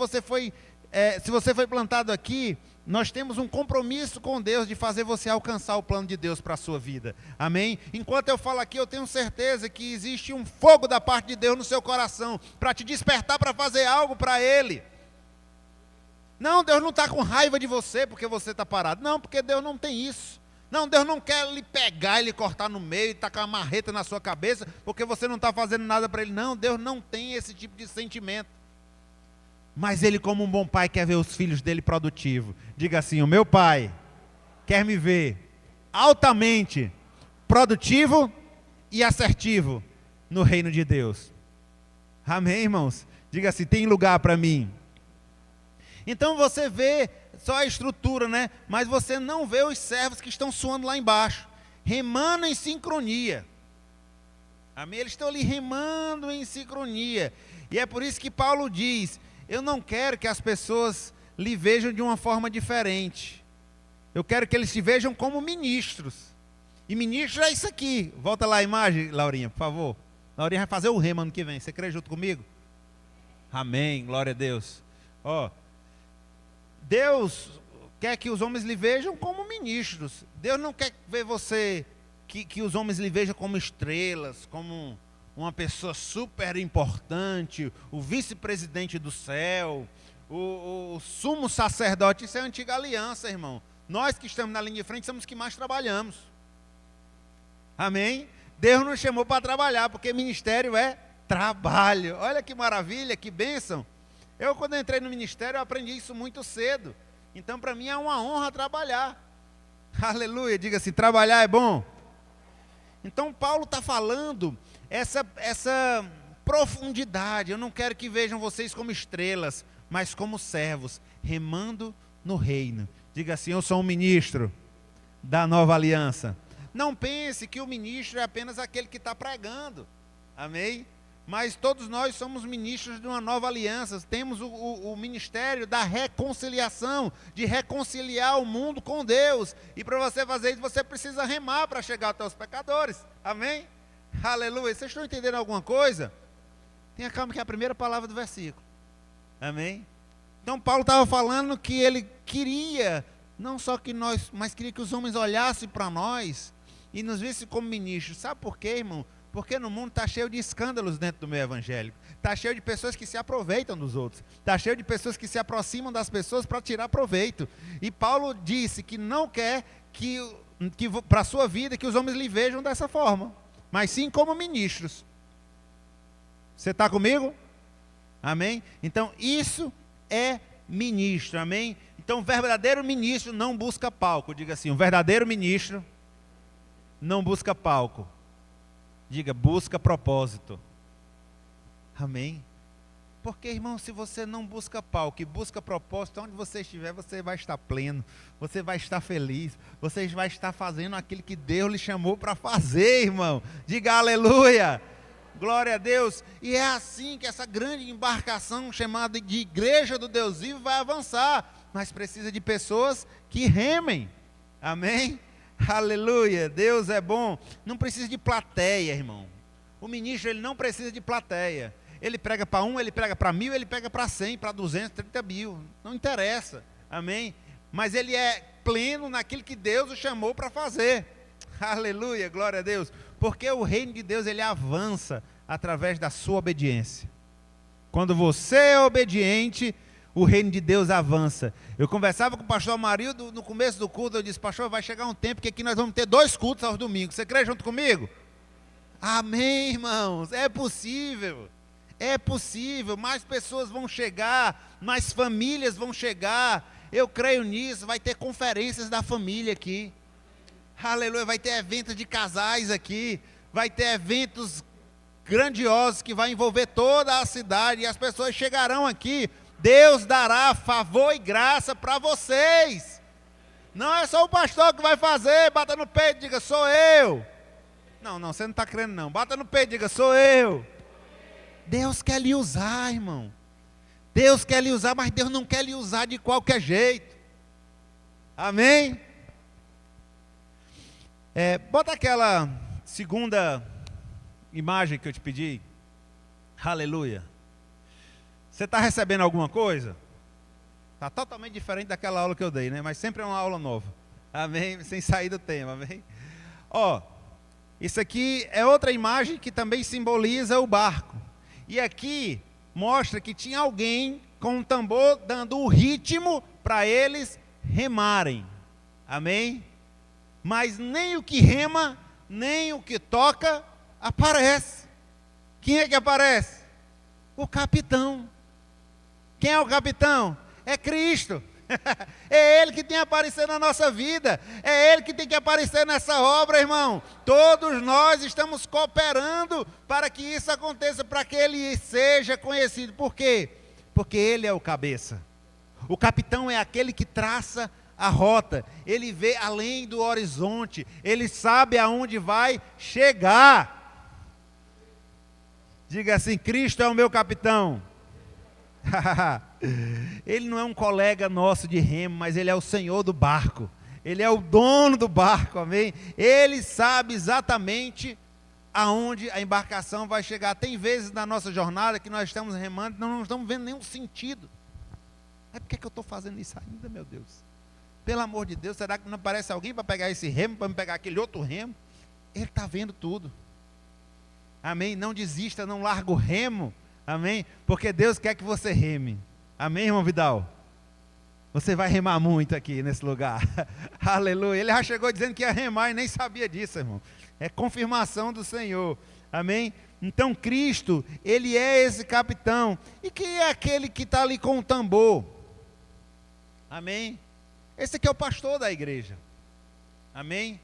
Speaker 4: se você foi plantado aqui, nós temos um compromisso com Deus de fazer você alcançar o plano de Deus para a sua vida. Amém? Enquanto eu falo aqui, eu tenho certeza que existe um fogo da parte de Deus no seu coração para te despertar para fazer algo para Ele. Não, Deus não está com raiva de você porque você está parado. Não, porque Deus não tem isso. Não, Deus não quer lhe pegar e lhe cortar no meio e tacar uma marreta na sua cabeça porque você não está fazendo nada para Ele. Não, Deus não tem esse tipo de sentimento. Mas Ele, como um bom pai, quer ver os filhos dele produtivos. Diga assim, o meu pai quer me ver altamente produtivo e assertivo no reino de Deus. Amém, irmãos? Diga assim, tem lugar para mim. Então você vê só a estrutura, né? Mas você não vê os servos que estão suando lá embaixo, remando em sincronia. Amém? Eles estão ali remando em sincronia. E é por isso que Paulo diz: eu não quero que as pessoas lhe vejam de uma forma diferente. Eu quero que eles se vejam como ministros. E ministro é isso aqui. Volta lá a imagem, Laurinha, por favor. Laurinha vai fazer o rema ano que vem. Você crê junto comigo? Amém, glória a Deus. Ó, Deus quer que os homens lhe vejam como ministros. Deus não quer ver você, que os homens lhe vejam como estrelas, como uma pessoa super importante, o vice-presidente do céu, o sumo sacerdote. Isso é a antiga aliança, irmão. Nós que estamos na linha de frente somos os que mais trabalhamos. Amém? Deus nos chamou para trabalhar, porque ministério é trabalho. Olha que maravilha, que bênção. Eu, quando entrei no ministério, eu aprendi isso muito cedo. Então, para mim, é uma honra trabalhar. Aleluia, diga assim, trabalhar é bom. Então, Paulo está falando essa profundidade. Eu não quero que vejam vocês como estrelas, mas como servos, remando no reino. Diga assim, eu sou um ministro da nova aliança. Não pense que o ministro é apenas aquele que está pregando. Amém? Mas todos nós somos ministros de uma nova aliança. Temos o ministério da reconciliação, de reconciliar o mundo com Deus. E para você fazer isso, você precisa remar para chegar até os pecadores. Amém? Aleluia. Vocês estão entendendo alguma coisa? Tenha calma, que é a primeira palavra do versículo. Amém? Então Paulo estava falando que ele queria, não só que nós, mas queria que os homens olhassem para nós e nos vissem como ministros. Sabe por quê, irmão? Porque no mundo está cheio de escândalos dentro do meio evangélico. Está cheio de pessoas que se aproveitam dos outros. Está cheio de pessoas que se aproximam das pessoas para tirar proveito. E Paulo disse que não quer que para a sua vida, que os homens lhe vejam dessa forma, mas sim como ministros. Você está comigo? Amém? Então isso é ministro, amém? Então o verdadeiro ministro não busca palco. Diga assim, o verdadeiro ministro não busca palco. Diga, busca propósito. Amém? Porque, irmão, se você não busca palco e busca propósito, onde você estiver, você vai estar pleno, você vai estar feliz, você vai estar fazendo aquilo que Deus lhe chamou para fazer, irmão. Diga aleluia, glória a Deus. E é assim que essa grande embarcação chamada de Igreja do Deus Vivo vai avançar, mas precisa de pessoas que remem. Amém? Aleluia, Deus é bom. Não precisa de plateia, irmão. O ministro, ele não precisa de plateia. Ele prega para 1, ele prega para 1000, ele prega para 100, para 230 mil. Não interessa, amém? Mas ele é pleno naquilo que Deus o chamou para fazer. Aleluia, glória a Deus. Porque o reino de Deus, ele avança através da sua obediência. Quando você é obediente, o reino de Deus avança. Eu conversava com o pastor Amarildo no começo do culto, eu disse, pastor, vai chegar um tempo que aqui nós vamos ter 2 cultos aos domingos. Você crê junto comigo? Amém, irmãos, é possível. É possível, mais pessoas vão chegar, mais famílias vão chegar. Eu creio nisso, vai ter conferências da família aqui. Aleluia, vai ter eventos de casais aqui, vai ter eventos grandiosos que vai envolver toda a cidade e as pessoas chegarão aqui. Deus dará favor e graça para vocês. Não é só o pastor que vai fazer. Bata no peito e diga, sou eu. Não, você não está crendo não. Bata no peito e diga, sou eu. Deus quer lhe usar, irmão. Deus quer lhe usar, mas Deus não quer lhe usar de qualquer jeito. Amém? Bota aquela segunda imagem que eu te pedi. Aleluia. Você está recebendo alguma coisa? Está totalmente diferente daquela aula que eu dei, né? Mas sempre é uma aula nova. Amém? Sem sair do tema, amém? Ó, isso aqui é outra imagem que também simboliza o barco. E aqui mostra que tinha alguém com um tambor dando o ritmo para eles remarem. Amém? Mas nem o que rema, nem o que toca aparece. Quem é que aparece? O capitão. Quem é o capitão? É Cristo. É Ele que tem que aparecer na nossa vida. É Ele que tem que aparecer nessa obra, irmão. Todos nós estamos cooperando para que isso aconteça, para que Ele seja conhecido. Por quê? Porque Ele é o cabeça. O capitão é aquele que traça a rota. Ele vê além do horizonte. Ele sabe aonde vai chegar. Diga assim: Cristo é o meu capitão. Ele não é um colega nosso de remo, mas Ele é o Senhor do barco. Ele é o dono do barco, amém? Ele sabe exatamente aonde a embarcação vai chegar. Tem vezes na nossa jornada que nós estamos remando e não estamos vendo nenhum sentido. Por que eu estou fazendo isso ainda, meu Deus? Pelo amor de Deus, será que não aparece alguém para pegar esse remo, para me pegar aquele outro remo? Ele está vendo tudo. Amém? Não desista, não larga o remo. Amém? Porque Deus quer que você reme. Amém, irmão Vidal? Você vai remar muito aqui nesse lugar. Aleluia. Ele já chegou dizendo que ia remar e nem sabia disso, irmão. É confirmação do Senhor. Amém? Então Cristo, Ele é esse capitão. E quem é aquele que está ali com o tambor? Amém? Esse aqui é o pastor da igreja. Amém?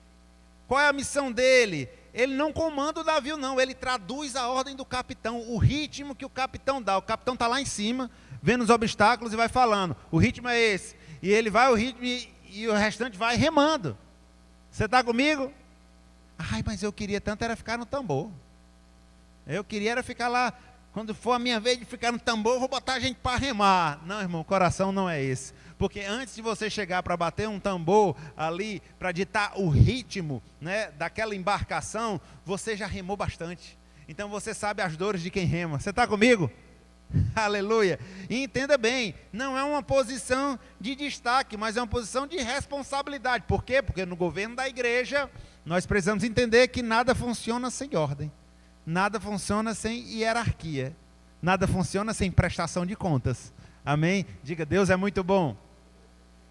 Speaker 4: Qual é a missão dele? Ele não comanda o navio, não. Ele traduz a ordem do capitão, o ritmo que o capitão dá. O capitão está lá em cima, vendo os obstáculos e vai falando. O ritmo é esse. E ele vai o ritmo e o restante vai remando. Você está comigo? Ai, mas eu queria tanto era ficar no tambor. Eu queria era ficar lá. Quando for a minha vez de ficar no tambor, eu vou botar a gente para remar. Não, irmão, o coração não é esse. Porque antes de você chegar para bater um tambor ali, para ditar o ritmo, né, daquela embarcação, você já remou bastante. Então você sabe as dores de quem rema. Você está comigo? Aleluia. E entenda bem, não é uma posição de destaque, mas é uma posição de responsabilidade. Por quê? Porque no governo da igreja, nós precisamos entender que nada funciona sem ordem. Nada funciona sem hierarquia. Nada funciona sem prestação de contas. Amém? Diga, Deus é muito bom.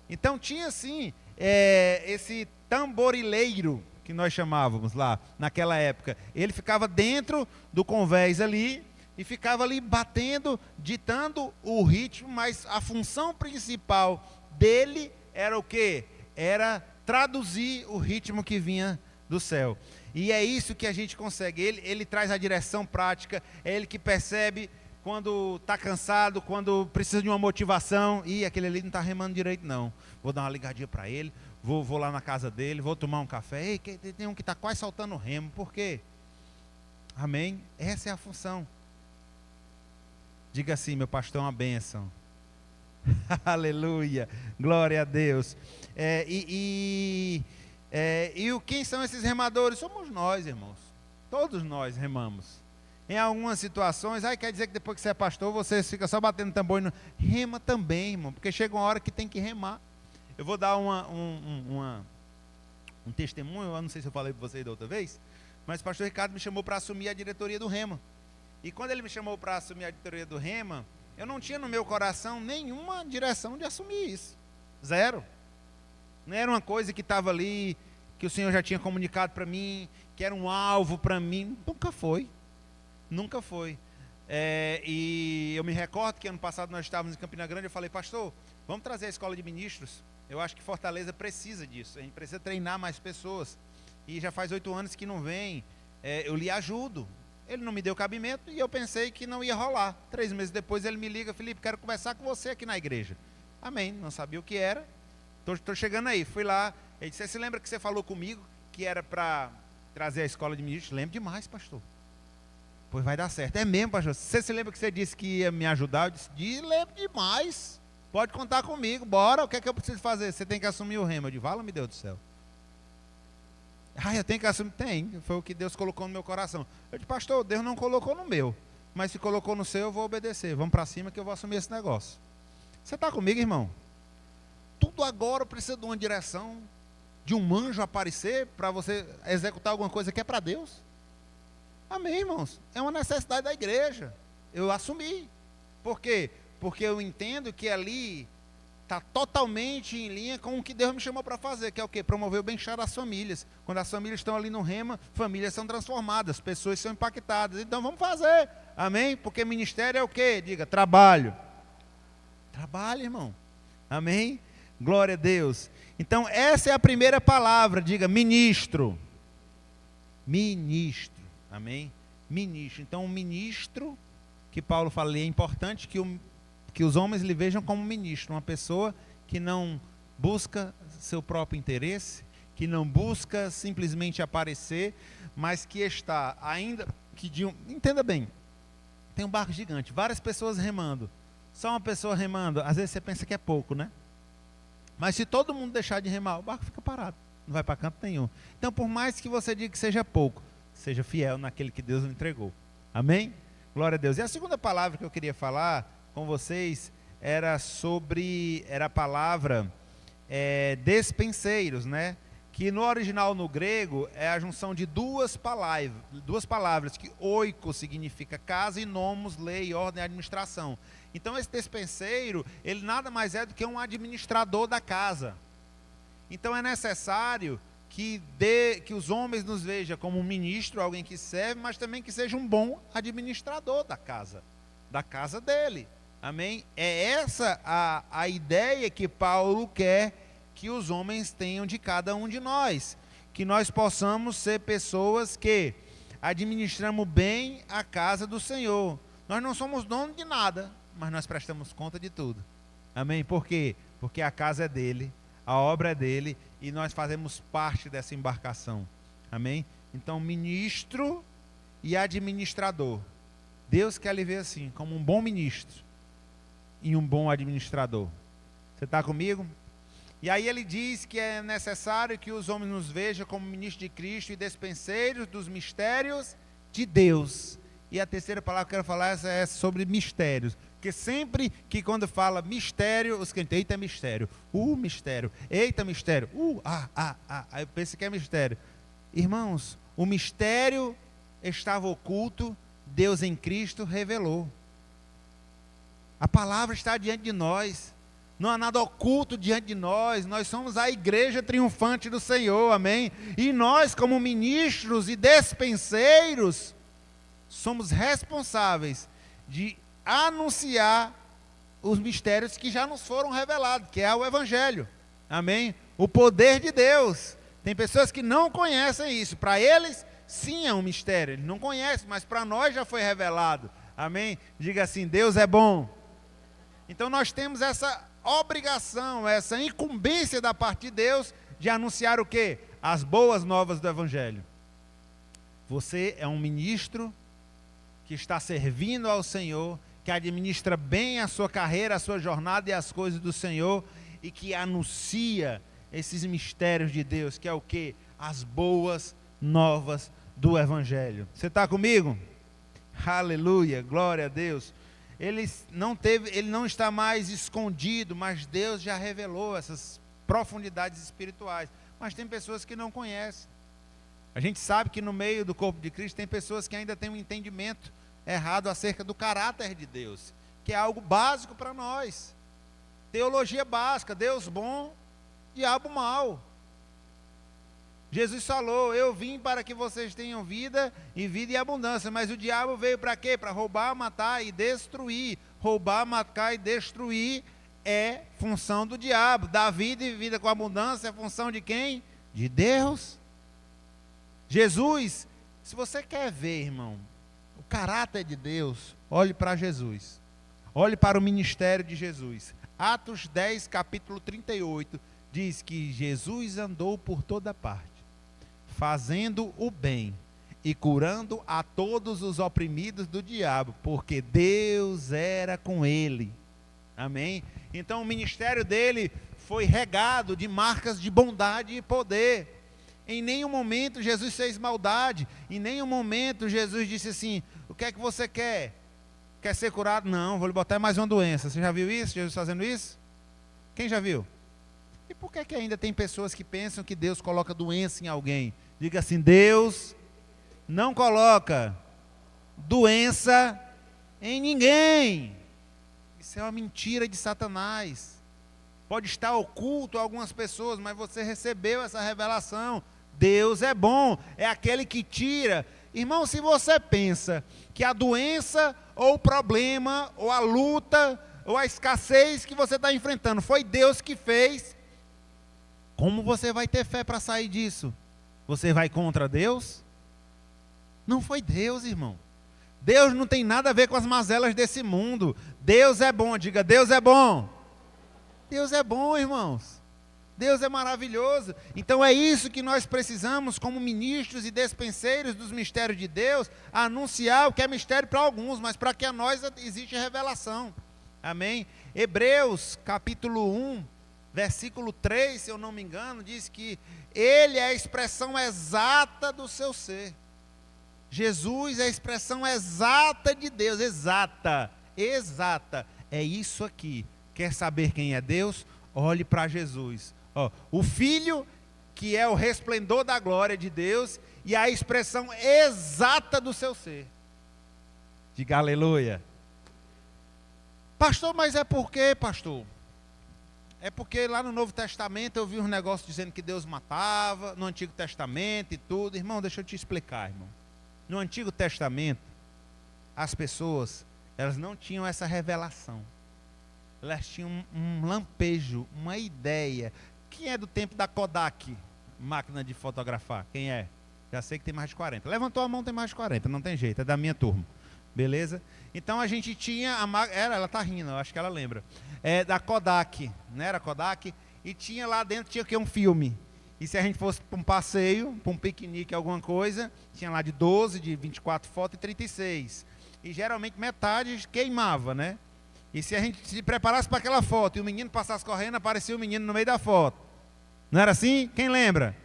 Speaker 4: Então tinha assim, esse tamborileiro que nós chamávamos lá, naquela época. Ele ficava dentro do convés ali e ficava ali batendo, ditando o ritmo, mas a função principal dele era o quê? Era traduzir o ritmo que vinha do céu. E é isso que a gente consegue. Ele traz a direção prática, é ele que percebe quando está cansado, quando precisa de uma motivação. E aquele ali não está remando direito, não. Vou dar uma ligadinha para ele, vou lá na casa dele, vou tomar um café. Ei, tem um que está quase saltando o remo. Por quê? Amém? Essa é a função. Diga assim: meu pastor é uma bênção. Aleluia, glória a Deus. Quem são esses remadores? Somos nós, irmãos. Todos nós remamos. Em algumas situações, quer dizer que depois que você é pastor, você fica só batendo tambor e não... Rema também, irmão, porque chega uma hora que tem que remar. Eu vou dar um testemunho, eu não sei se eu falei para vocês da outra vez, mas o pastor Ricardo me chamou para assumir a diretoria do Rema. E quando ele me chamou para assumir a diretoria do Rema, eu não tinha no meu coração nenhuma direção de assumir isso. Zero. Não era uma coisa que estava ali, que o Senhor já tinha comunicado para mim, que era um alvo para mim. Nunca foi. Nunca foi. E eu me recordo que ano passado nós estávamos em Campina Grande, eu falei: pastor, vamos trazer a escola de ministros. Eu acho que Fortaleza precisa disso. A gente precisa treinar mais pessoas. E já faz 8 anos que não vem. Eu lhe ajudo. Ele não me deu cabimento e eu pensei que não ia rolar. 3 meses depois ele me liga: Felipe, quero conversar com você aqui na igreja. Amém. Não sabia o que era. Estou chegando aí. Fui lá. Ele disse: você se lembra que você falou comigo que era para trazer a escola de ministros? Lembro demais, pastor. Pois vai dar certo. É mesmo, pastor. Você se lembra que você disse que ia me ajudar? Eu disse: lembro demais. Pode contar comigo. Bora. O que é que eu preciso fazer? Você tem que assumir o remo. Eu disse: fala, meu Deus do céu. Eu tenho que assumir. Tem. Foi o que Deus colocou no meu coração. Eu disse: pastor, Deus não colocou no meu. Mas se colocou no seu, eu vou obedecer. Vamos para cima que eu vou assumir esse negócio. Você está comigo, irmão? Tudo agora precisa de uma direção, de um anjo aparecer para você executar alguma coisa que é para Deus. Amém, irmãos? É uma necessidade da igreja. Eu assumi. Por quê? Porque eu entendo que ali está totalmente em linha com o que Deus me chamou para fazer, que é o quê? Promover o bem-estar das famílias. Quando as famílias estão ali no rema, famílias são transformadas, pessoas são impactadas. Então vamos fazer. Amém? Porque ministério é o quê? Diga: trabalho. Trabalho, irmão. Amém? Glória a Deus. Então essa é a primeira palavra. Diga: ministro. Ministro. Amém? Ministro. Então, o ministro, que Paulo fala ali, é importante que os homens lhe vejam como ministro. Uma pessoa que não busca seu próprio interesse, que não busca simplesmente aparecer, mas que está ainda... entenda bem, tem um barco gigante, várias pessoas remando. Só uma pessoa remando, às vezes você pensa que é pouco, né? Mas se todo mundo deixar de remar, o barco fica parado, não vai para canto nenhum. Então, por mais que você diga que seja pouco, seja fiel naquele que Deus lhe entregou. Amém? Glória a Deus. E a segunda palavra que eu queria falar com vocês era a palavra despenseiros, né? Que no original, no grego, é a junção de duas palavras, que oiko significa casa e nomos, lei, ordem e administração. Então esse despenseiro, ele nada mais é do que um administrador da casa. Então é necessário que os homens nos vejam como um ministro, alguém que serve, mas também que seja um bom administrador da casa dele. Amém? É essa a ideia que Paulo quer que os homens tenham de cada um de nós, que nós possamos ser pessoas que administramos bem a casa do Senhor. Nós não somos donos de nada, mas nós prestamos conta de tudo. Amém? Por quê? Porque a casa é dele, a obra é dele e nós fazemos parte dessa embarcação. Amém? Então, ministro e administrador. Deus quer lhe ver assim, como um bom ministro e um bom administrador. Você está comigo? E aí ele diz que é necessário que os homens nos vejam como ministros de Cristo e despenseiros dos mistérios de Deus. E a terceira palavra que eu quero falar é sobre mistérios. Porque sempre que quando fala mistério, os crentes, eita mistério, mistério, eita mistério, aí eu penso que é mistério. Irmãos, o mistério estava oculto, Deus em Cristo revelou. A palavra está diante de nós. Não há nada oculto diante de nós. Nós somos a igreja triunfante do Senhor, amém? E nós, como ministros e despenseiros, somos responsáveis de anunciar os mistérios que já nos foram revelados, que é o Evangelho, amém? O poder de Deus. Tem pessoas que não conhecem isso. Para eles, sim, é um mistério. Eles não conhecem, mas para nós já foi revelado, amém? Diga assim, Deus é bom. Então nós temos essa obrigação, essa incumbência da parte de Deus de anunciar o quê? As boas novas do Evangelho. Você é um ministro que está servindo ao Senhor, que administra bem a sua carreira, a sua jornada e as coisas do Senhor, e que anuncia esses mistérios de Deus, que é o quê? As boas novas do Evangelho. Você está comigo? Aleluia, glória a Deus. Ele não está mais escondido, mas Deus já revelou essas profundidades espirituais. Mas tem pessoas que não conhecem. A gente sabe que no meio do corpo de Cristo tem pessoas que ainda têm um entendimento errado acerca do caráter de Deus, que é algo básico para nós. Teologia básica, Deus bom, diabo mau. Jesus falou, eu vim para que vocês tenham vida e vida em abundância, mas o diabo veio para quê? Para roubar, matar e destruir. Roubar, matar e destruir é função do diabo. Dar vida e vida com abundância é função de quem? De Deus. Jesus, se você quer ver, irmão, o caráter de Deus, olhe para Jesus. Olhe para o ministério de Jesus. Atos 10, capítulo 38, diz que Jesus andou por toda parte, fazendo o bem e curando a todos os oprimidos do diabo, porque Deus era com ele. Amém? Então o ministério dele foi regado de marcas de bondade e poder. Em nenhum momento Jesus fez maldade, em nenhum momento Jesus disse assim, o que é que você quer? Quer ser curado? Não, vou lhe botar mais uma doença. Você já viu isso? Jesus fazendo isso? Quem já viu? E por que ainda tem pessoas que pensam que Deus coloca doença em alguém? Diga assim, Deus não coloca doença em ninguém. Isso é uma mentira de Satanás. Pode estar oculto a algumas pessoas, mas você recebeu essa revelação. Deus é bom, é aquele que tira. Irmão, se você pensa que a doença, ou o problema, ou a luta, ou a escassez que você está enfrentando, foi Deus que fez, como você vai ter fé para sair disso? Você vai contra Deus? Não foi Deus, irmão. Deus não tem nada a ver com as mazelas desse mundo. Deus é bom, diga, Deus é bom. Deus é bom, irmãos. Deus é maravilhoso. Então é isso que nós precisamos, como ministros e despenseiros dos mistérios de Deus, anunciar o que é mistério para alguns, mas para que a nós existe revelação. Amém? Hebreus capítulo 1, versículo 3, se eu não me engano, diz que Ele é a expressão exata do seu ser. Jesus é a expressão exata de Deus, exata. É isso aqui. Quer saber quem é Deus? Olhe para Jesus. O Filho, que é o resplendor da glória de Deus, e a expressão exata do seu ser. Diga aleluia. Pastor, mas é por quê, pastor? É porque lá no Novo Testamento eu vi uns negócios dizendo que Deus matava, no Antigo Testamento e tudo. Irmão, deixa eu te explicar, irmão. No Antigo Testamento, as pessoas, elas não tinham essa revelação. Elas tinham um lampejo, uma ideia. Quem é do tempo da Kodak, máquina de fotografar? Quem é? Já sei que tem mais de 40. Levantou a mão, tem mais de 40, não tem jeito, é da minha turma. Beleza? Então a gente tinha, ela tá rindo, eu acho que ela lembra. É da Kodak, não era Kodak? E tinha lá dentro, tinha que um filme. E se a gente fosse para um passeio, para um piquenique, alguma coisa, tinha lá de 12, de 24 fotos e 36. E geralmente metade queimava, né? E se a gente se preparasse para aquela foto e o menino passasse correndo, aparecia o menino no meio da foto. Não era assim? Quem lembra?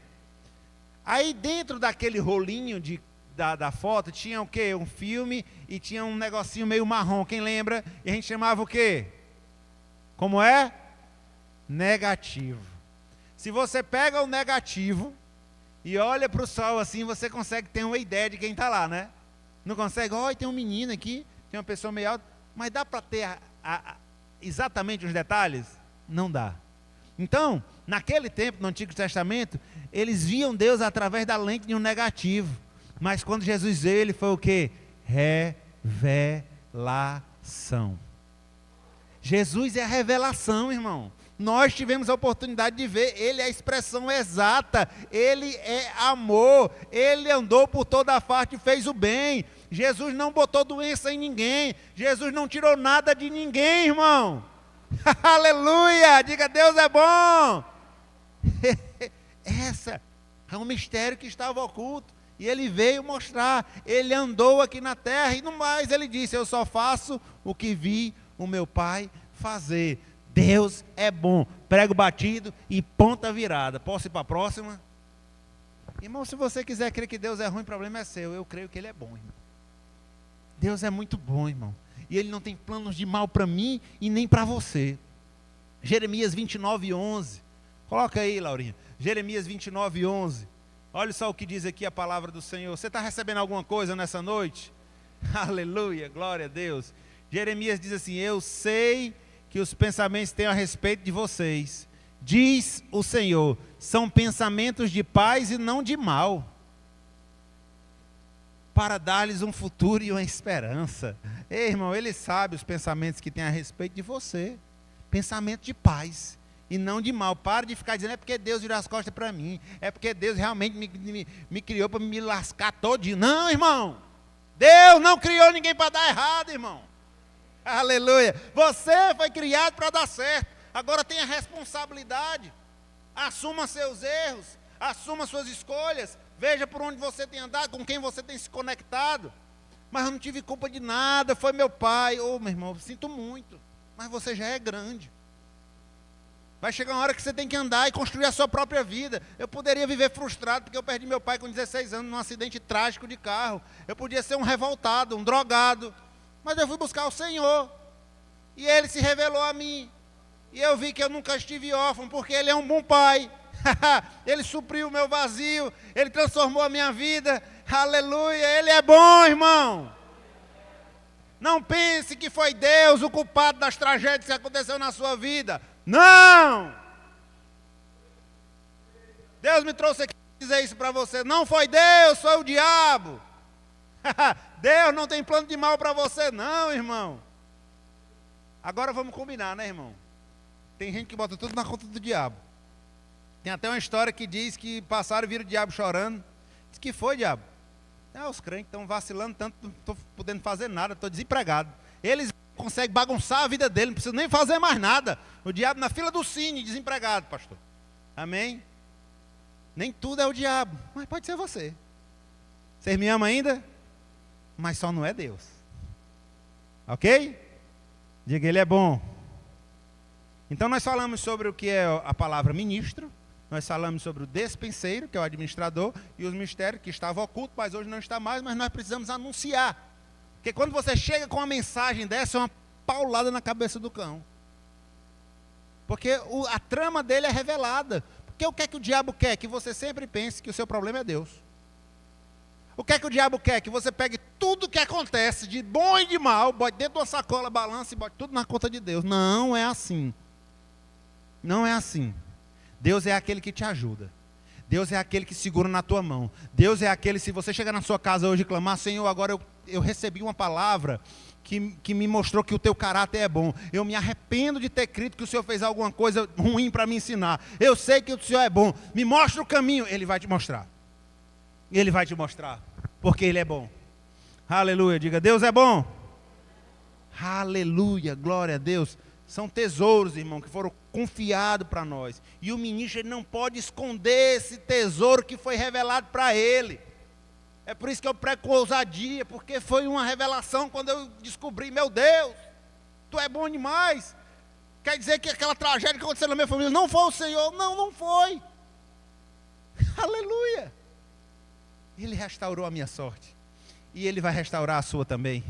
Speaker 4: Aí dentro daquele rolinho da foto tinha o quê? Um filme e tinha um negocinho meio marrom. Quem lembra? E a gente chamava o quê? Como é? Negativo. Se você pega o negativo e olha para o sol assim, você consegue ter uma ideia de quem está lá, né? Não consegue? Olha, tem um menino aqui, tem uma pessoa meio alta. Mas dá para ter exatamente os detalhes? Não dá. Então, naquele tempo, no Antigo Testamento, eles viam Deus através da lente de um negativo. Mas quando Jesus veio, ele foi o quê? Revelação. Jesus é a revelação, irmão. Nós tivemos a oportunidade de ver, Ele é a expressão exata, Ele é amor, Ele andou por toda a face e fez o bem. Jesus não botou doença em ninguém, Jesus não tirou nada de ninguém, irmão. Aleluia, diga Deus é bom. Essa é um mistério que estava oculto, e Ele veio mostrar, Ele andou aqui na terra, e no mais Ele disse, eu só faço o que vi o meu Pai fazer. Deus é bom. Prego batido e ponta virada. Posso ir para a próxima? Irmão, se você quiser crer que Deus é ruim, o problema é seu. Eu creio que Ele é bom, irmão. Deus é muito bom, irmão. E Ele não tem planos de mal para mim e nem para você. Jeremias 29:11. Coloca aí, Laurinha. Jeremias 29:11. Olha só o que diz aqui a palavra do Senhor. Você está recebendo alguma coisa nessa noite? Aleluia, glória a Deus. Jeremias diz assim, eu sei que os pensamentos têm a respeito de vocês, diz o Senhor, são pensamentos de paz e não de mal, para dar-lhes um futuro e uma esperança. Ei, irmão, Ele sabe os pensamentos que tem a respeito de você, pensamento de paz e não de mal. Para de ficar dizendo, é porque Deus virou as costas para mim, é porque Deus realmente me criou para me lascar todinho. Não, irmão, Deus não criou ninguém para dar errado, irmão. Aleluia, você foi criado para dar certo, agora tenha responsabilidade, assuma seus erros, assuma suas escolhas, veja por onde você tem andado, com quem você tem se conectado. Mas eu não tive culpa de nada, foi meu pai. Meu irmão, sinto muito, mas você já é grande, vai chegar uma hora que você tem que andar e construir a sua própria vida. Eu poderia viver frustrado porque eu perdi meu pai com 16 anos num acidente trágico de carro, eu podia ser um revoltado, um drogado, mas eu fui buscar o Senhor, e Ele se revelou a mim, e eu vi que eu nunca estive órfão, porque Ele é um bom pai. Ele supriu o meu vazio, Ele transformou a minha vida, aleluia, Ele é bom, irmão. Não pense que foi Deus o culpado das tragédias que aconteceu na sua vida, não! Deus me trouxe aqui para dizer isso para você, não foi Deus, foi o diabo. Deus não tem plano de mal para você não, irmão. Agora vamos combinar, né, irmão? Tem gente que bota tudo na conta do diabo. Tem até uma história que diz que passaram e viram o diabo chorando. Diz que foi, diabo. Os crentes estão vacilando tanto, não estou podendo fazer nada, estou desempregado. Eles conseguem bagunçar a vida dele, não precisam nem fazer mais nada. O diabo na fila do cine, desempregado, pastor. Amém? Nem tudo é o diabo, mas pode ser você. Vocês me amam ainda? Mas só não é Deus. Ok? Diga, Ele é bom. Então nós falamos sobre o que é a palavra ministro, nós falamos sobre o despenseiro, que é o administrador, e os mistérios que estavam ocultos, mas hoje não está mais, mas nós precisamos anunciar. Porque quando você chega com uma mensagem dessa, é uma paulada na cabeça do cão. Porque a trama dele é revelada. Porque o que é que o diabo quer? Que você sempre pense que o seu problema é Deus. O que é que o diabo quer? Que você pegue tudo que acontece, de bom e de mal, bote dentro de uma sacola, balance e bote tudo na conta de Deus. Não é assim. Não é assim. Deus é aquele que te ajuda. Deus é aquele que segura na tua mão. Deus é aquele, se você chegar na sua casa hoje e clamar, Senhor, agora eu recebi uma palavra que me mostrou que o teu caráter é bom. Eu me arrependo de ter crido que o Senhor fez alguma coisa ruim para me ensinar. Eu sei que o Senhor é bom. Me mostra o caminho. Ele vai te mostrar. Ele vai te mostrar. Porque Ele é bom. Aleluia. Diga, Deus é bom. Aleluia. Glória a Deus. São tesouros, irmão, que foram confiados para nós. E o ministro ele não pode esconder esse tesouro que foi revelado para ele. É por isso que eu prego com ousadia, porque foi uma revelação quando eu descobri, meu Deus, tu é bom demais. Quer dizer que aquela tragédia que aconteceu na minha família não foi o Senhor? Não, não foi. Aleluia. Ele restaurou a minha sorte. E Ele vai restaurar a sua também.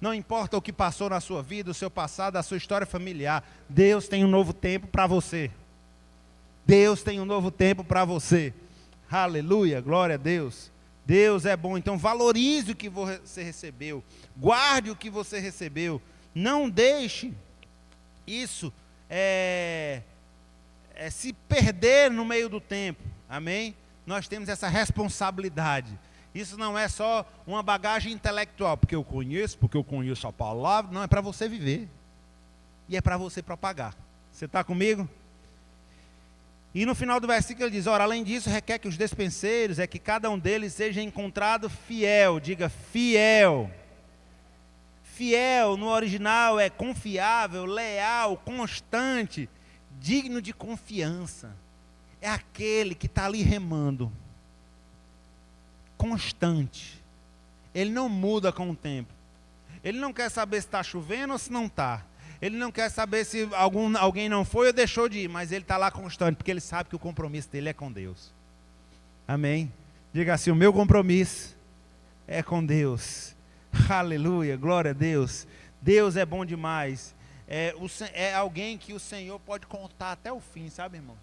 Speaker 4: Não importa o que passou na sua vida, o seu passado, a sua história familiar. Deus tem um novo tempo para você. Deus tem um novo tempo para você. Aleluia, glória a Deus. Deus é bom, então valorize o que você recebeu. Guarde o que você recebeu. Não deixe isso se perder no meio do tempo. Amém? Nós temos essa responsabilidade. Isso não é só uma bagagem intelectual, porque eu conheço a palavra. Não, é para você viver. E é para você propagar. Você está comigo? E no final do versículo ele diz, ora, além disso, requer que os despenseiros, que cada um deles seja encontrado fiel. Diga, fiel. Fiel no original é confiável, leal, constante, digno de confiança. É aquele que está ali remando. Constante. Ele não muda com o tempo. Ele não quer saber se está chovendo ou se não está. Ele não quer saber se alguém não foi ou deixou de ir, mas ele está lá constante, porque ele sabe que o compromisso dele é com Deus. Amém? Diga assim, o meu compromisso é com Deus. Aleluia, glória a Deus. Deus é bom demais. É alguém que o Senhor pode contar até o fim, sabe, irmãos?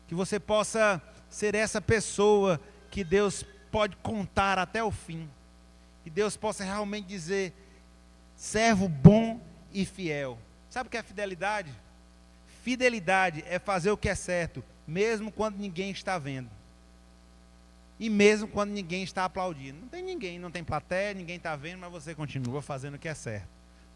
Speaker 4: Que você possa ser essa pessoa que Deus pode contar até o fim. Que Deus possa realmente dizer, servo bom e fiel. Sabe o que é fidelidade? Fidelidade é fazer o que é certo, mesmo quando ninguém está vendo. E mesmo quando ninguém está aplaudindo. Não tem ninguém, não tem plateia, ninguém está vendo, mas você continua fazendo o que é certo.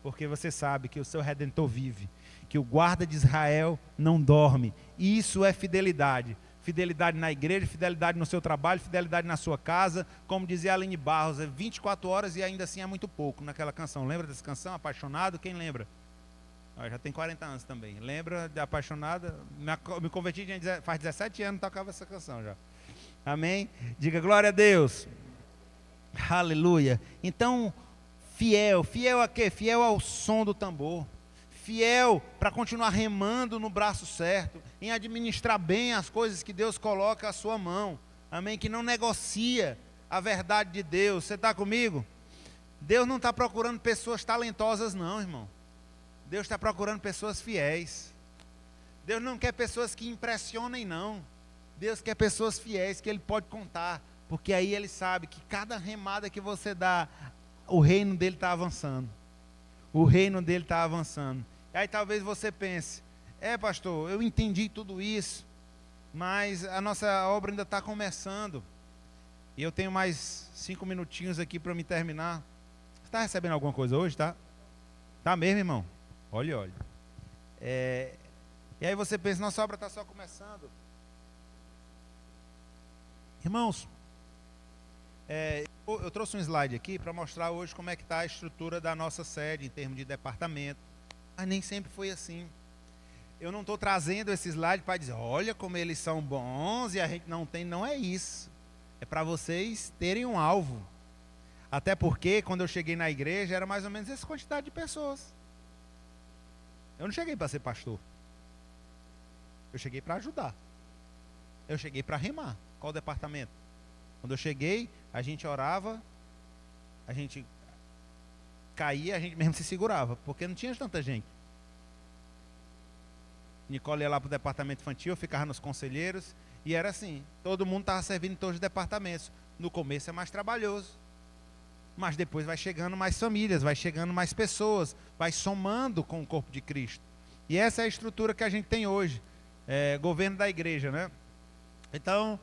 Speaker 4: Porque você sabe que o seu Redentor vive, que o guarda de Israel não dorme. Isso é fidelidade. Fidelidade na igreja, fidelidade no seu trabalho, fidelidade na sua casa. Como dizia a Aline Barros, 24 horas e ainda assim é muito pouco naquela canção. Lembra dessa canção, Apaixonado? Quem lembra? Já tem 40 anos também. Lembra de Apaixonada? Me converti faz 17 anos, tocava essa canção já. Amém? Diga glória a Deus. Aleluia. Então, fiel. Fiel a quê? Fiel ao som do tambor. Fiel para continuar remando no braço certo, em administrar bem as coisas que Deus coloca à sua mão. Amém? Que não negocia a verdade de Deus. Você está comigo? Deus não está procurando pessoas talentosas não, irmão. Deus está procurando pessoas fiéis. Deus não quer pessoas que impressionem não. Deus quer pessoas fiéis que Ele pode contar. Porque aí Ele sabe que cada remada que você dá, o reino dEle está avançando. O reino dEle está avançando. Aí talvez você pense, pastor, eu entendi tudo isso, mas a nossa obra ainda está começando. E eu tenho mais 5 minutinhos aqui para me terminar. Você está recebendo alguma coisa hoje, tá? Tá mesmo, irmão? Olha. E aí você pensa, nossa obra está só começando. Irmãos, eu trouxe um slide aqui para mostrar hoje como é que está a estrutura da nossa sede em termos de departamento. Mas nem sempre foi assim. eu não estou trazendo esse slide para dizer, olha como eles são bons e a gente não tem, não é isso. É para vocês terem um alvo. Até porque, quando eu cheguei na igreja, era mais ou menos essa quantidade de pessoas. Eu não cheguei para ser pastor. Eu cheguei para ajudar. Eu cheguei para remar. Qual departamento? Quando eu cheguei, a gente orava, a gente caía, a gente mesmo se segurava, porque não tinha tanta gente. Nicole ia lá para o departamento infantil, eu ficava nos conselheiros, e era assim, todo mundo estava servindo em todos os departamentos. No começo é mais trabalhoso, mas depois vai chegando mais famílias, vai chegando mais pessoas, vai somando com o corpo de Cristo. E essa é a estrutura que a gente tem hoje, governo da igreja, né? Então,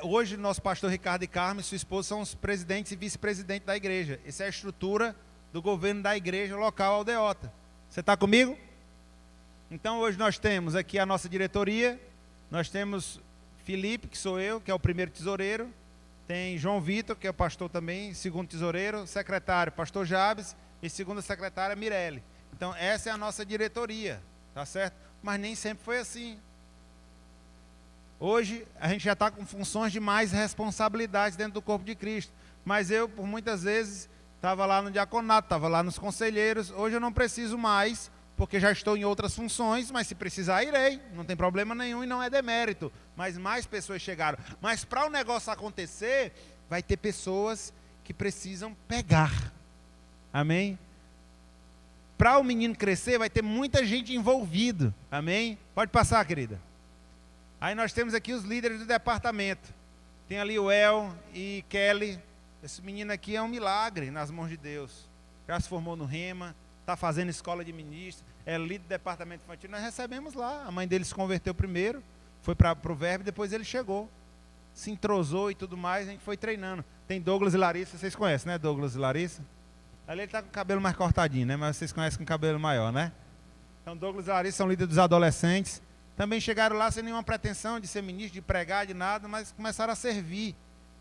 Speaker 4: hoje nosso pastor Ricardo e Carmen e sua esposa são os presidentes e vice-presidentes da igreja. Essa é a estrutura do governo da igreja local Aldeota. Você está comigo? Então hoje nós temos aqui a nossa diretoria, nós temos Felipe, que sou eu, que é o primeiro tesoureiro, tem João Vitor, que é o pastor também, segundo tesoureiro, secretário, pastor Jabes, e segunda secretária, Mirelle. Então essa é a nossa diretoria, tá certo? Mas nem sempre foi assim. Hoje a gente já está com funções de mais responsabilidades dentro do corpo de Cristo, mas eu, por muitas vezes, estava lá no diaconato, estava lá nos conselheiros, hoje eu não preciso mais, porque já estou em outras funções, mas se precisar, irei, não tem problema nenhum e não é demérito, mas mais pessoas chegaram. Mas para o negócio acontecer, vai ter pessoas que precisam pegar, amém? Para o menino crescer, vai ter muita gente envolvida, amém? Pode passar, querida. Aí nós temos aqui os líderes do departamento, tem ali o El e Kelly. Esse menino aqui é um milagre nas mãos de Deus, já se formou no Rema, está fazendo escola de ministro, é líder do departamento infantil. Nós recebemos lá, a mãe dele se converteu primeiro, foi para o Verbo, depois ele chegou, se entrosou e tudo mais, a gente foi treinando. Tem Douglas e Larissa, vocês conhecem, né, Douglas e Larissa? Ali ele está com o cabelo mais cortadinho, né, mas vocês conhecem com cabelo maior, né? Então Douglas e Larissa são líderes dos adolescentes, também chegaram lá sem nenhuma pretensão de ser ministro, de pregar, de nada, mas começaram a servir.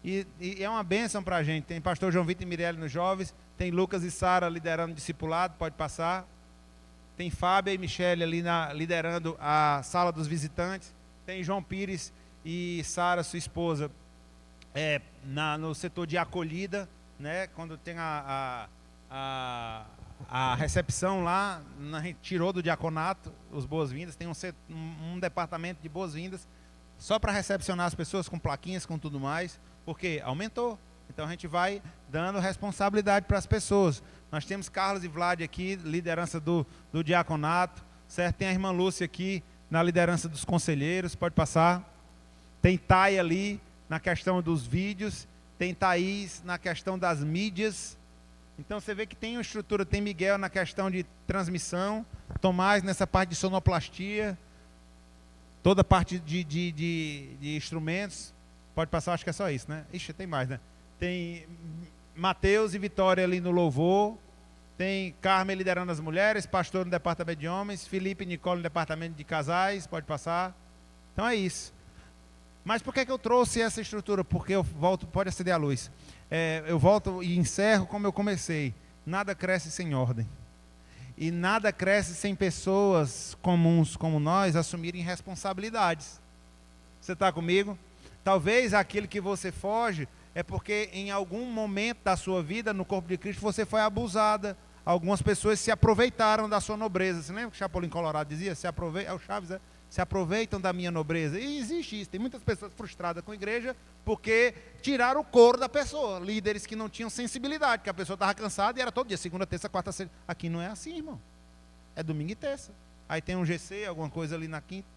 Speaker 4: E é uma bênção para a gente. Tem pastor João Vitor e Mirelle nos jovens, tem Lucas e Sara liderando o discipulado, pode passar. Tem Fábia e Michele ali liderando a sala dos visitantes. Tem João Pires e Sara, sua esposa, no setor de acolhida, né? Quando tem a recepção lá, a gente tirou do diaconato os boas-vindas, tem um departamento de boas-vindas, só para recepcionar as pessoas com plaquinhas, com tudo mais, porque aumentou. Então a gente vai dando responsabilidade para as pessoas. Nós temos Carlos e Vlad aqui, liderança do diaconato, certo? Tem a irmã Lúcia aqui, na liderança dos conselheiros, pode passar. Tem Thay ali, na questão dos vídeos. Tem Thaís, na questão das mídias. Então você vê que tem uma estrutura, tem Miguel na questão de transmissão, Tomás nessa parte de sonoplastia, toda a parte de instrumentos. Pode passar, acho que é só isso, né? Ixi, tem mais, né? Tem Mateus e Vitória ali no louvor, tem Carmen liderando as mulheres, pastor no departamento de homens, Felipe e Nicole no departamento de casais, pode passar. Então é isso. Mas por que eu trouxe essa estrutura? Porque eu volto, pode acender a luz. Eu volto e encerro como eu comecei. Nada cresce sem ordem. E nada cresce sem pessoas comuns como nós assumirem responsabilidades. Você está comigo? Talvez aquilo que você foge é porque em algum momento da sua vida, no corpo de Cristo, você foi abusada. Algumas pessoas se aproveitaram da sua nobreza. Você lembra que o Chapolin Colorado dizia? É o Chaves, é? Se aproveitam da minha nobreza. E existe isso. Tem muitas pessoas frustradas com a igreja porque tiraram o couro da pessoa. Líderes que não tinham sensibilidade, que a pessoa estava cansada e era todo dia, segunda, terça, quarta, sexta. Aqui não é assim, irmão. É domingo e terça. Aí tem um GC, alguma coisa ali na quinta.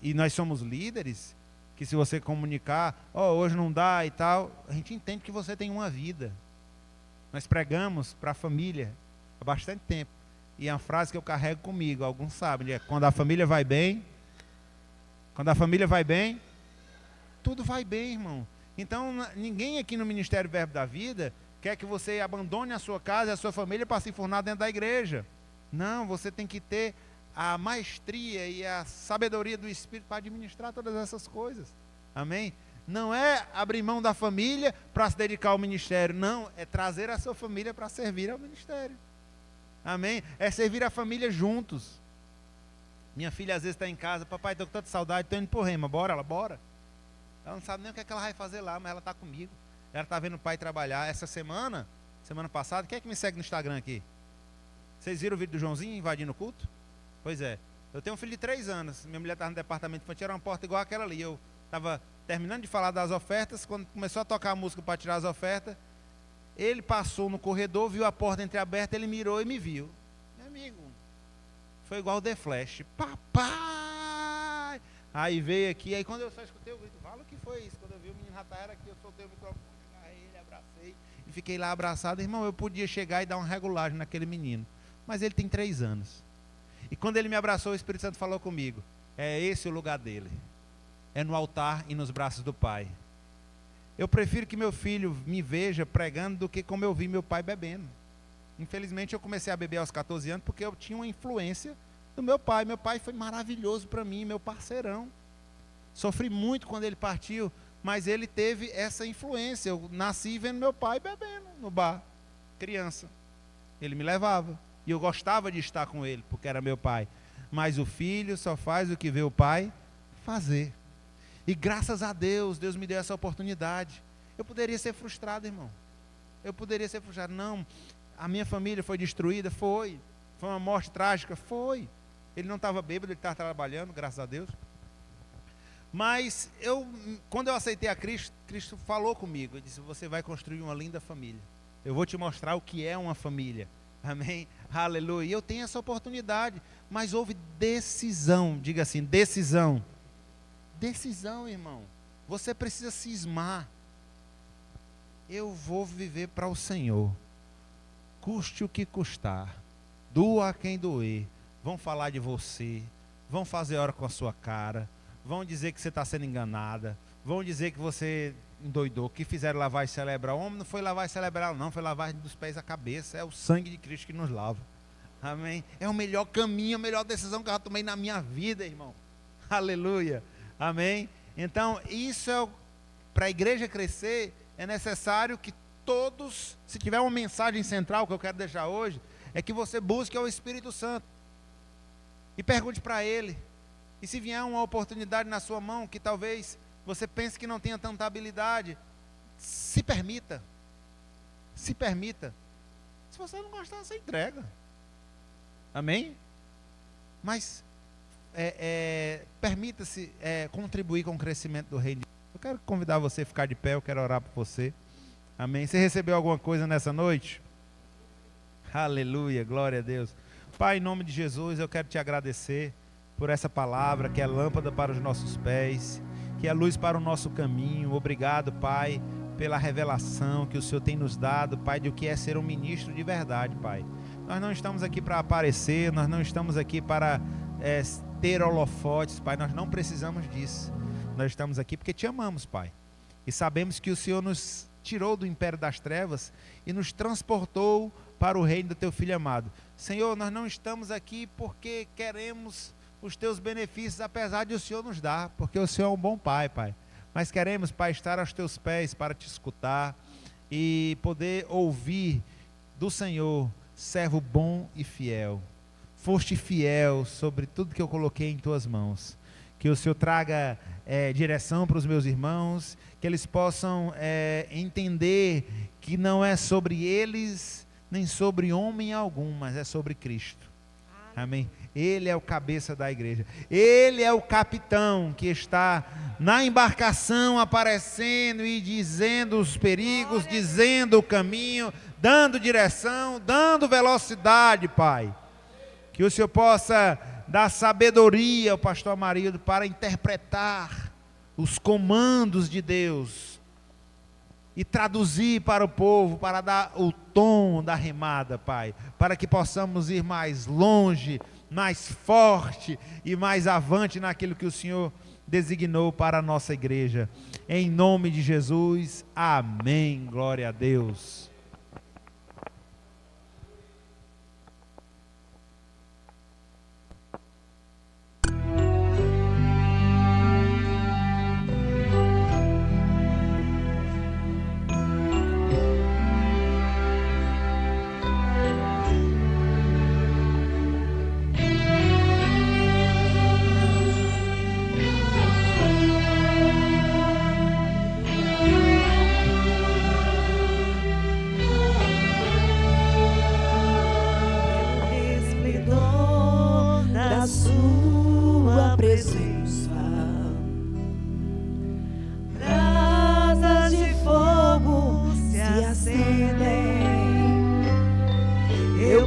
Speaker 4: E nós somos líderes que se você comunicar, hoje não dá e tal, a gente entende que você tem uma vida. Nós pregamos para a família há bastante tempo. E é uma frase que eu carrego comigo, alguns sabem, é quando a família vai bem, tudo vai bem, irmão. Então, ninguém aqui no Ministério Verbo da Vida quer que você abandone a sua casa e a sua família para se enfurnar dentro da igreja. Não, você tem que ter a maestria e a sabedoria do Espírito para administrar todas essas coisas. Amém? Não é abrir mão da família para se dedicar ao ministério, não, é trazer a sua família para servir ao ministério. Amém? É servir a família juntos. Minha filha às vezes está em casa, papai, estou com tanta saudade, estou indo pro Rema, bora? Ela, bora. Ela não sabe nem o que é que ela vai fazer lá, mas ela está comigo. Ela está vendo o pai trabalhar. Essa semana passada, quem é que me segue no Instagram aqui? Vocês viram o vídeo do Joãozinho invadindo o culto? Pois é. Eu tenho um filho de 3 anos. Minha mulher estava no departamento infantil, era uma porta igual aquela ali. Eu estava terminando de falar das ofertas, quando começou a tocar a música para tirar as ofertas, ele passou no corredor, viu a porta entreaberta, ele mirou e me viu. Meu amigo, foi igual o The Flash. Papai! Aí veio aqui, aí quando eu só escutei o grito, fala o que foi isso? Quando eu vi o menino já era aqui, eu soltei o microfone, agarrei ele, abracei e fiquei lá abraçado. Irmão, eu podia chegar e dar uma regulagem naquele menino, mas ele tem 3 anos. E quando ele me abraçou, o Espírito Santo falou comigo, é esse o lugar dele. É no altar e nos braços do Pai. Eu prefiro que meu filho me veja pregando do que como eu vi meu pai bebendo. Infelizmente eu comecei a beber aos 14 anos porque eu tinha uma influência do meu pai. Meu pai foi maravilhoso para mim, meu parceirão. Sofri muito quando ele partiu, mas ele teve essa influência. Eu nasci vendo meu pai bebendo no bar, criança. Ele me levava e eu gostava de estar com ele porque era meu pai. Mas o filho só faz o que vê o pai fazer. E graças a Deus, Deus me deu essa oportunidade. Eu poderia ser frustrado, irmão. Eu poderia ser frustrado. Não, a minha família foi destruída? Foi. Foi uma morte trágica? Foi. Ele não estava bêbado, ele estava trabalhando, graças a Deus. Mas quando eu aceitei a Cristo, Cristo falou comigo. Ele disse, você vai construir uma linda família. Eu vou te mostrar o que é uma família. Amém? Aleluia. E eu tenho essa oportunidade. Mas houve decisão. Diga assim, decisão. Decisão, irmão. Você precisa cismar. Eu vou viver para o Senhor. Custe o que custar. Doa a quem doer. Vão falar de você. Vão fazer hora com a sua cara. Vão dizer que você está sendo enganada. Vão dizer que você endoidou. Que fizeram lavagem cerebral. O homem não foi lavagem cerebral, não. Foi lavagem dos pés à cabeça. É o sangue de Cristo que nos lava. Amém? É o melhor caminho, a melhor decisão que eu já tomei na minha vida, irmão. Aleluia. Amém? Então, isso é para a igreja crescer, é necessário que todos, se tiver uma mensagem central que eu quero deixar hoje, é que você busque o Espírito Santo e pergunte para Ele. E se vier uma oportunidade na sua mão que talvez você pense que não tenha tanta habilidade, se permita. Se permita. Se você não gostar, você entrega. Amém? Mas permita-se contribuir com o crescimento do reino de Deus. Eu quero convidar você a ficar de pé, eu quero orar por você. Amém? Você recebeu alguma coisa nessa noite? Aleluia, glória a Deus. Pai, em nome de Jesus, eu quero te agradecer por essa palavra que é lâmpada para os nossos pés, que é luz para o nosso caminho. Obrigado, Pai, pela revelação que o Senhor tem nos dado, Pai, de o que é ser um ministro de verdade, Pai. Nós não estamos aqui para aparecer, nós não estamos aqui para ter holofotes, Pai, nós não precisamos disso. Nós estamos aqui porque te amamos, Pai, e sabemos que o Senhor nos tirou do império das trevas e nos transportou para o reino do teu Filho amado. Senhor, nós não estamos aqui porque queremos os teus benefícios, apesar de o Senhor nos dar, porque o Senhor é um bom Pai, Pai, mas queremos, Pai, estar aos teus pés para te escutar e poder ouvir do Senhor, servo bom e fiel. Foste fiel sobre tudo que eu coloquei em tuas mãos. Que o Senhor traga direção para os meus irmãos, que eles possam entender que não é sobre eles, nem sobre homem algum, mas é sobre Cristo. Amém? Ele é o cabeça da igreja. Ele é o capitão que está na embarcação aparecendo e dizendo os perigos, dizendo o caminho, dando direção, dando velocidade, Pai. Que o Senhor possa dar sabedoria ao pastor Amarildo para interpretar os comandos de Deus e traduzir para o povo, para dar o tom da remada, Pai, para que possamos ir mais longe, mais forte e mais avante naquilo que o Senhor designou para a nossa igreja. Em nome de Jesus, amém. Glória a Deus.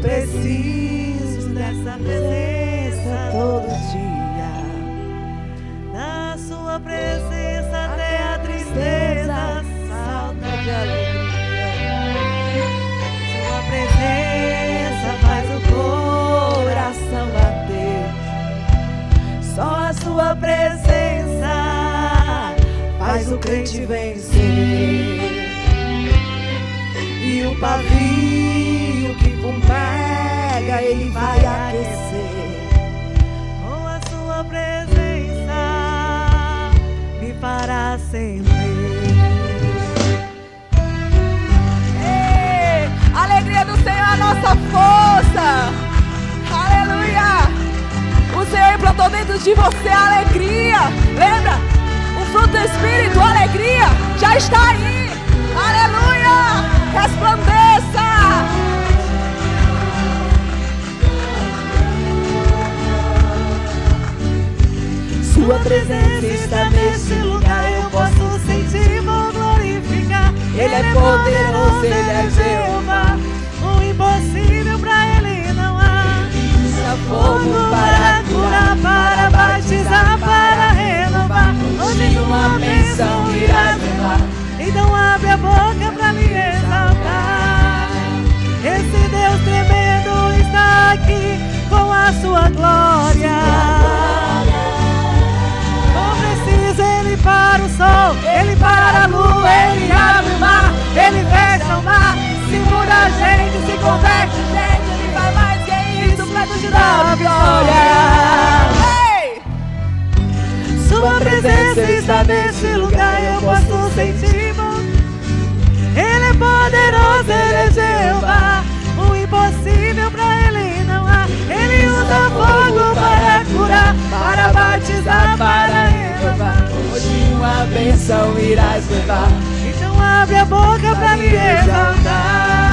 Speaker 2: preciso dessa presença todo dia.
Speaker 1: Na sua presença até a tristeza salta de alegria. Sua presença
Speaker 2: Faz o coração bater. Só a sua presença faz o crente vencer. E o pavio que fumbega ele vai aquecer.
Speaker 1: com a sua presença me fará sempre.
Speaker 2: Ei, a alegria do Senhor é a nossa força. Aleluia. O Senhor implantou dentro de você a alegria. Lembra? O fruto do Espírito, a alegria, já está aí. Aleluia. Resplandeça. Sua presença está nesse lugar.
Speaker 1: Eu posso sentir, vou glorificar.
Speaker 2: Ele é poderoso, ele é Jeová.
Speaker 1: O impossível pra ele não há.
Speaker 2: Fogo para curar, para batizar, para renovar. Hoje uma bênção irá levar.
Speaker 1: Então abre a boca pra me exaltar. Esse Deus tremendo está aqui com a sua glória. Não precisa ele para o sol, ele para a lua, ele abre o mar, ele fecha o mar. Se muda a gente, se converte,
Speaker 2: Gente, ele vai mais que isso pra te
Speaker 1: dá
Speaker 2: dar
Speaker 1: a vitória.
Speaker 2: Ei!
Speaker 1: Sua presença está nesse lugar, eu posso sentir. Ele é poderoso, ele é Jeová. O impossível pra ele não há. Ele usa fogo para curar, para batizar, para renovar.
Speaker 2: Hoje uma bênção irás levar.
Speaker 1: Então abre a boca pra me exaltar.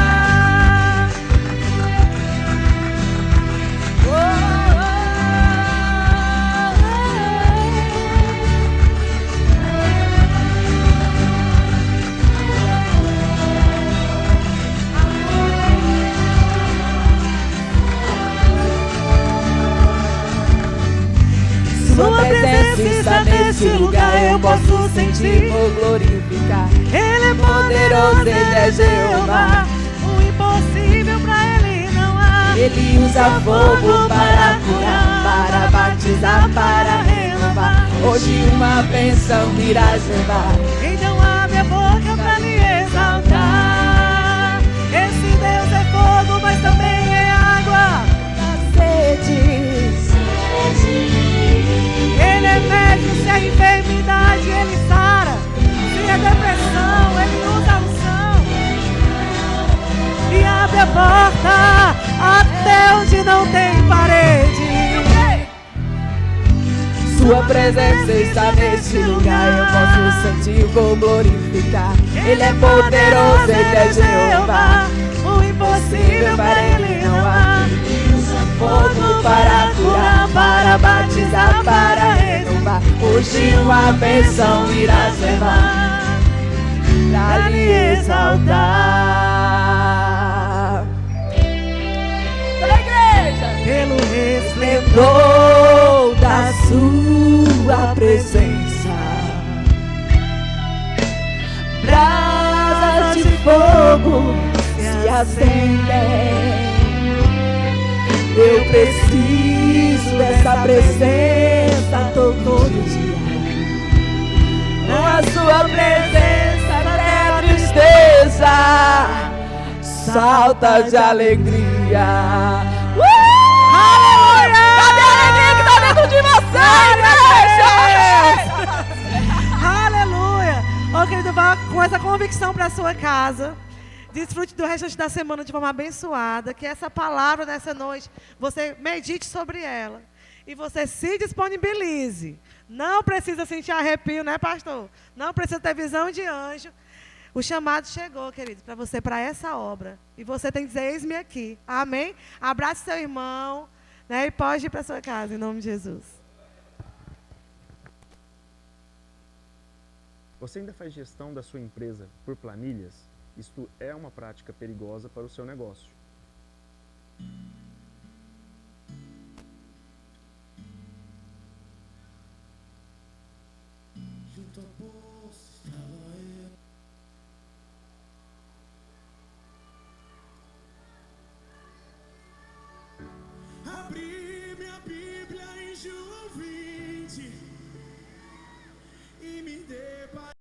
Speaker 2: Sua presença está nesse lugar, eu posso sentir, vou glorificar.
Speaker 1: Ele é
Speaker 2: Poderoso, ele é Jeová.
Speaker 1: O impossível pra ele não há.
Speaker 2: Ele usa fogo para curar, para batizar, para renovar. Hoje uma bênção irás levar.
Speaker 1: Então abre a boca pra me exaltar. Esse Deus é fogo, mas também é água.
Speaker 2: Sede.
Speaker 1: Ele é médico, se é enfermidade, ele sara. Se é depressão, ele usa a unção. E abre a porta até onde não tem parede.
Speaker 2: Sua presença está neste lugar, eu posso sentir, vou glorificar. Ele é poderoso, ele é Jeová.
Speaker 1: O impossível para ele não há.
Speaker 2: Fogo para curar, para batizar, para renovar. Hoje uma bênção irás levar, pra lhe exaltar. Pela igreja,
Speaker 1: Pelo resplendor
Speaker 2: esplendor da sua presença, brasas de fogo se acendem. Eu preciso dessa presença todo dia. Com a sua presença até a tristeza salta de alegria. Aleluia! Cadê a alegria que está dentro de você, igreja?
Speaker 1: Aleluia! Ó, querido, vá com essa convicção para a sua casa. Desfrute do restante da semana de forma abençoada. Que essa palavra nessa noite, você medite sobre ela. E você se disponibilize. Não precisa sentir arrepio, né, pastor? Não precisa ter visão de anjo. O chamado chegou, querido, para você, para essa obra. E você tem que dizer, eis-me aqui. Amém? Abrace seu irmão, né, e pode ir para sua casa, em nome de Jesus.
Speaker 5: Você ainda faz gestão da sua empresa por planilhas? Isto é uma prática perigosa para o seu negócio.